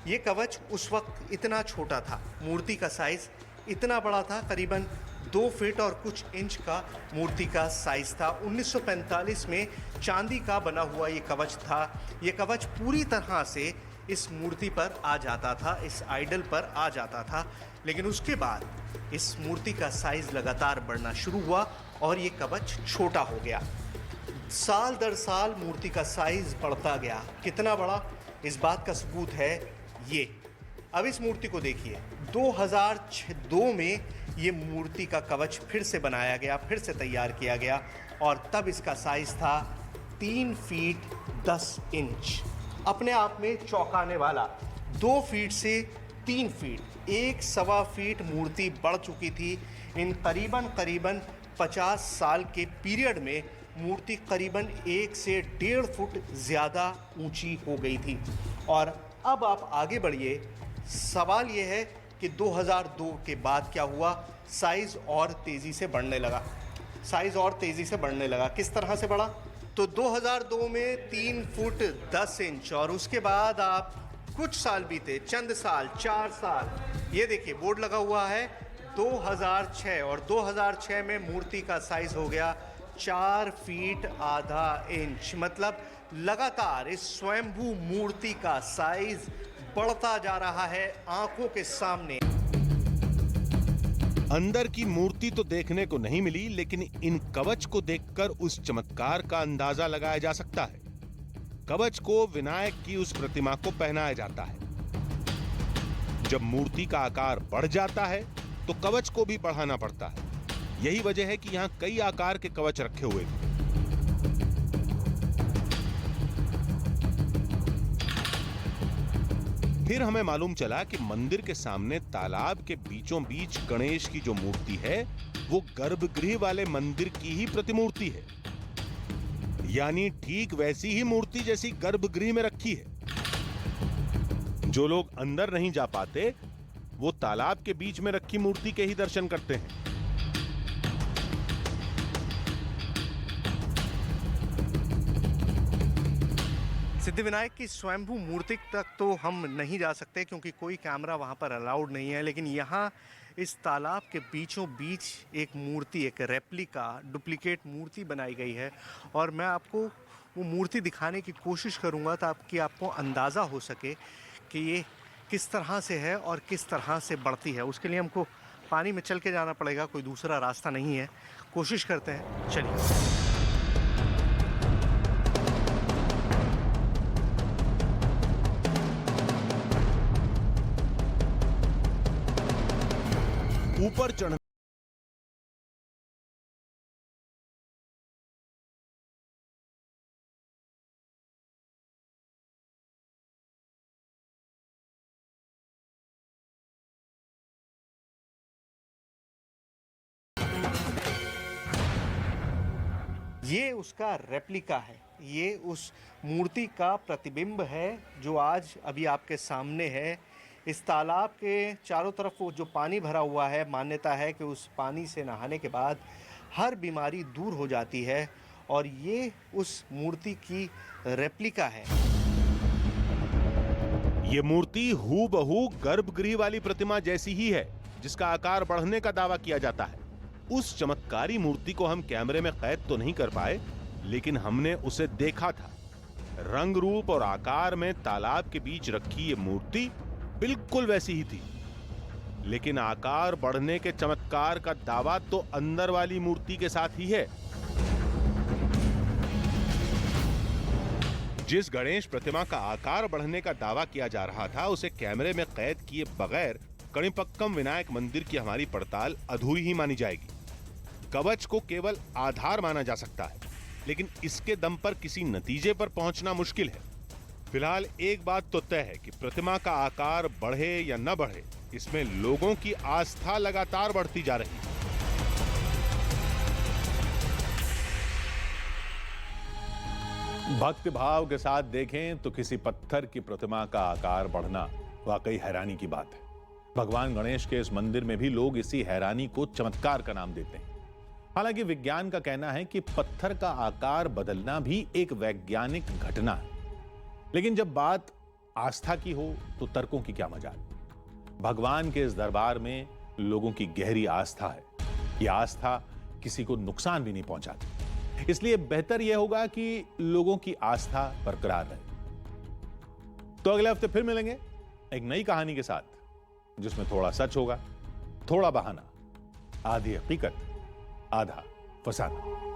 ये कवच उस वक्त इतना छोटा था, मूर्ति का साइज इतना बड़ा था, करीबन 2 फीट और कुछ इंच का मूर्ति का साइज था। 1945 में चांदी का बना हुआ ये कवच था। ये कवच पूरी तरह से इस मूर्ति पर आ जाता था, इस आइडल पर आ जाता था। लेकिन उसके बाद इस मूर्ति का साइज लगातार बढ़ना शुरू हुआ और ये कवच छोटा हो गया। साल दर साल मूर्ति का साइज बढ़ता गया। कितना बड़ा, इस बात का सबूत है ये। अब इस मूर्ति को देखिए, 2002 में ये मूर्ति का कवच फिर से बनाया गया, फिर से तैयार किया गया और तब इसका साइज था 3 फीट 10 इंच। अपने आप में चौंकाने वाला। 2 फीट से 3 फीट, 1.25 फीट मूर्ति बढ़ चुकी थी। इन करीबन 50 साल के पीरियड में मूर्ति करीबन 1 से 1.5 फुट ज़्यादा ऊंची हो गई थी। और अब आप आगे बढ़िए, सवाल ये है कि 2002 के बाद क्या हुआ? साइज़ और तेज़ी से बढ़ने लगा। साइज़ और तेज़ी से बढ़ने लगा। किस तरह से बढ़ा? तो 2002 में 3 फुट 10 इंच और उसके बाद आप कुछ साल बीते, चंद साल, 4 साल, ये देखिए बोर्ड लगा हुआ है 2006 और 2006 में मूर्ति का साइज हो गया 4 फीट आधा इंच। मतलब लगातार इस स्वयंभू मूर्ति का साइज बढ़ता जा रहा है आंखों के सामने। अंदर की मूर्ति तो देखने को नहीं मिली, लेकिन इन कवच को देखकर उस चमत्कार का अंदाजा लगाया जा सकता है। कवच को विनायक की उस प्रतिमा को पहनाया जाता है। जब मूर्ति का आकार बढ़ जाता है तो कवच को भी बढ़ाना पड़ता है। यही वजह है कि यहां कई आकार के कवच रखे हुए थे। फिर हमें मालूम चला कि मंदिर के सामने तालाब के बीचों बीच गणेश की जो मूर्ति है वो गर्भगृह वाले मंदिर की ही प्रतिमूर्ति है, यानी ठीक वैसी ही मूर्ति जैसी गर्भगृह में रखी है। जो लोग अंदर नहीं जा पाते वो तालाब के बीच में रखी मूर्ति के ही दर्शन करते हैं। सिद्धिविनायक की स्वयंभू मूर्ति तक तो हम नहीं जा सकते क्योंकि कोई कैमरा वहां पर अलाउड नहीं है, लेकिन यहाँ इस तालाब के बीचों बीच एक मूर्ति, एक रेप्लिका, डुप्लीकेट मूर्ति बनाई गई है और मैं आपको वो मूर्ति दिखाने की कोशिश करूँगा ताकि आपको अंदाज़ा हो सके कि ये किस तरह से है और किस तरह से बढ़ती है। उसके लिए हमको पानी में चल के जाना पड़ेगा, कोई दूसरा रास्ता नहीं है। कोशिश करते हैं, चलिए। ऊपर चढ़ ये उसका रेप्लिका है, ये उस मूर्ति का प्रतिबिंब है जो आज अभी आपके सामने है। इस तालाब के चारों तरफ वो जो पानी भरा हुआ है, मान्यता है कि उस पानी से नहाने के बाद हर बीमारी दूर हो जाती है और ये उस मूर्ति की रेप्लिका है। ये मूर्ति हूबहू गर्भगृह वाली प्रतिमा जैसी ही है जिसका आकार बढ़ने का दावा किया जाता है। उस चमत्कारी मूर्ति को हम कैमरे में कैद तो नहीं कर पाए, लेकिन हमने उसे देखा था। रंग रूप और आकार में तालाब के बीच रखी ये मूर्ति बिल्कुल वैसी ही थी, लेकिन आकार बढ़ने के चमत्कार का दावा तो अंदर वाली मूर्ति के साथ ही है। जिस गणेश प्रतिमा का आकार बढ़ने का दावा किया जा रहा था उसे कैमरे में कैद किए बगैर कणिपक्कम विनायक मंदिर की हमारी पड़ताल अधूरी ही मानी जाएगी। कवच को केवल आधार माना जा सकता है, लेकिन इसके दम पर किसी नतीजे पर पहुंचना मुश्किल है। फिलहाल एक बात तो तय है कि प्रतिमा का आकार बढ़े या न बढ़े, इसमें लोगों की आस्था लगातार बढ़ती जा रही है। भक्ति भाव के साथ देखें तो किसी पत्थर की प्रतिमा का आकार बढ़ना वाकई हैरानी की बात है। भगवान गणेश के इस मंदिर में भी लोग इसी हैरानी को चमत्कार का नाम देते हैं। हालांकि विज्ञान का कहना है कि पत्थर का आकार बदलना भी एक वैज्ञानिक घटना है, लेकिन जब बात आस्था की हो तो तर्कों की क्या मजाल। भगवान के इस दरबार में लोगों की गहरी आस्था है। यह आस्था किसी को नुकसान भी नहीं पहुंचाती, इसलिए बेहतर यह होगा कि लोगों की आस्था बरकरार रहे। तो अगले हफ्ते फिर मिलेंगे एक नई कहानी के साथ, जिसमें थोड़ा सच होगा, थोड़ा बहाना, आधी हकीकत, आधा फसाना।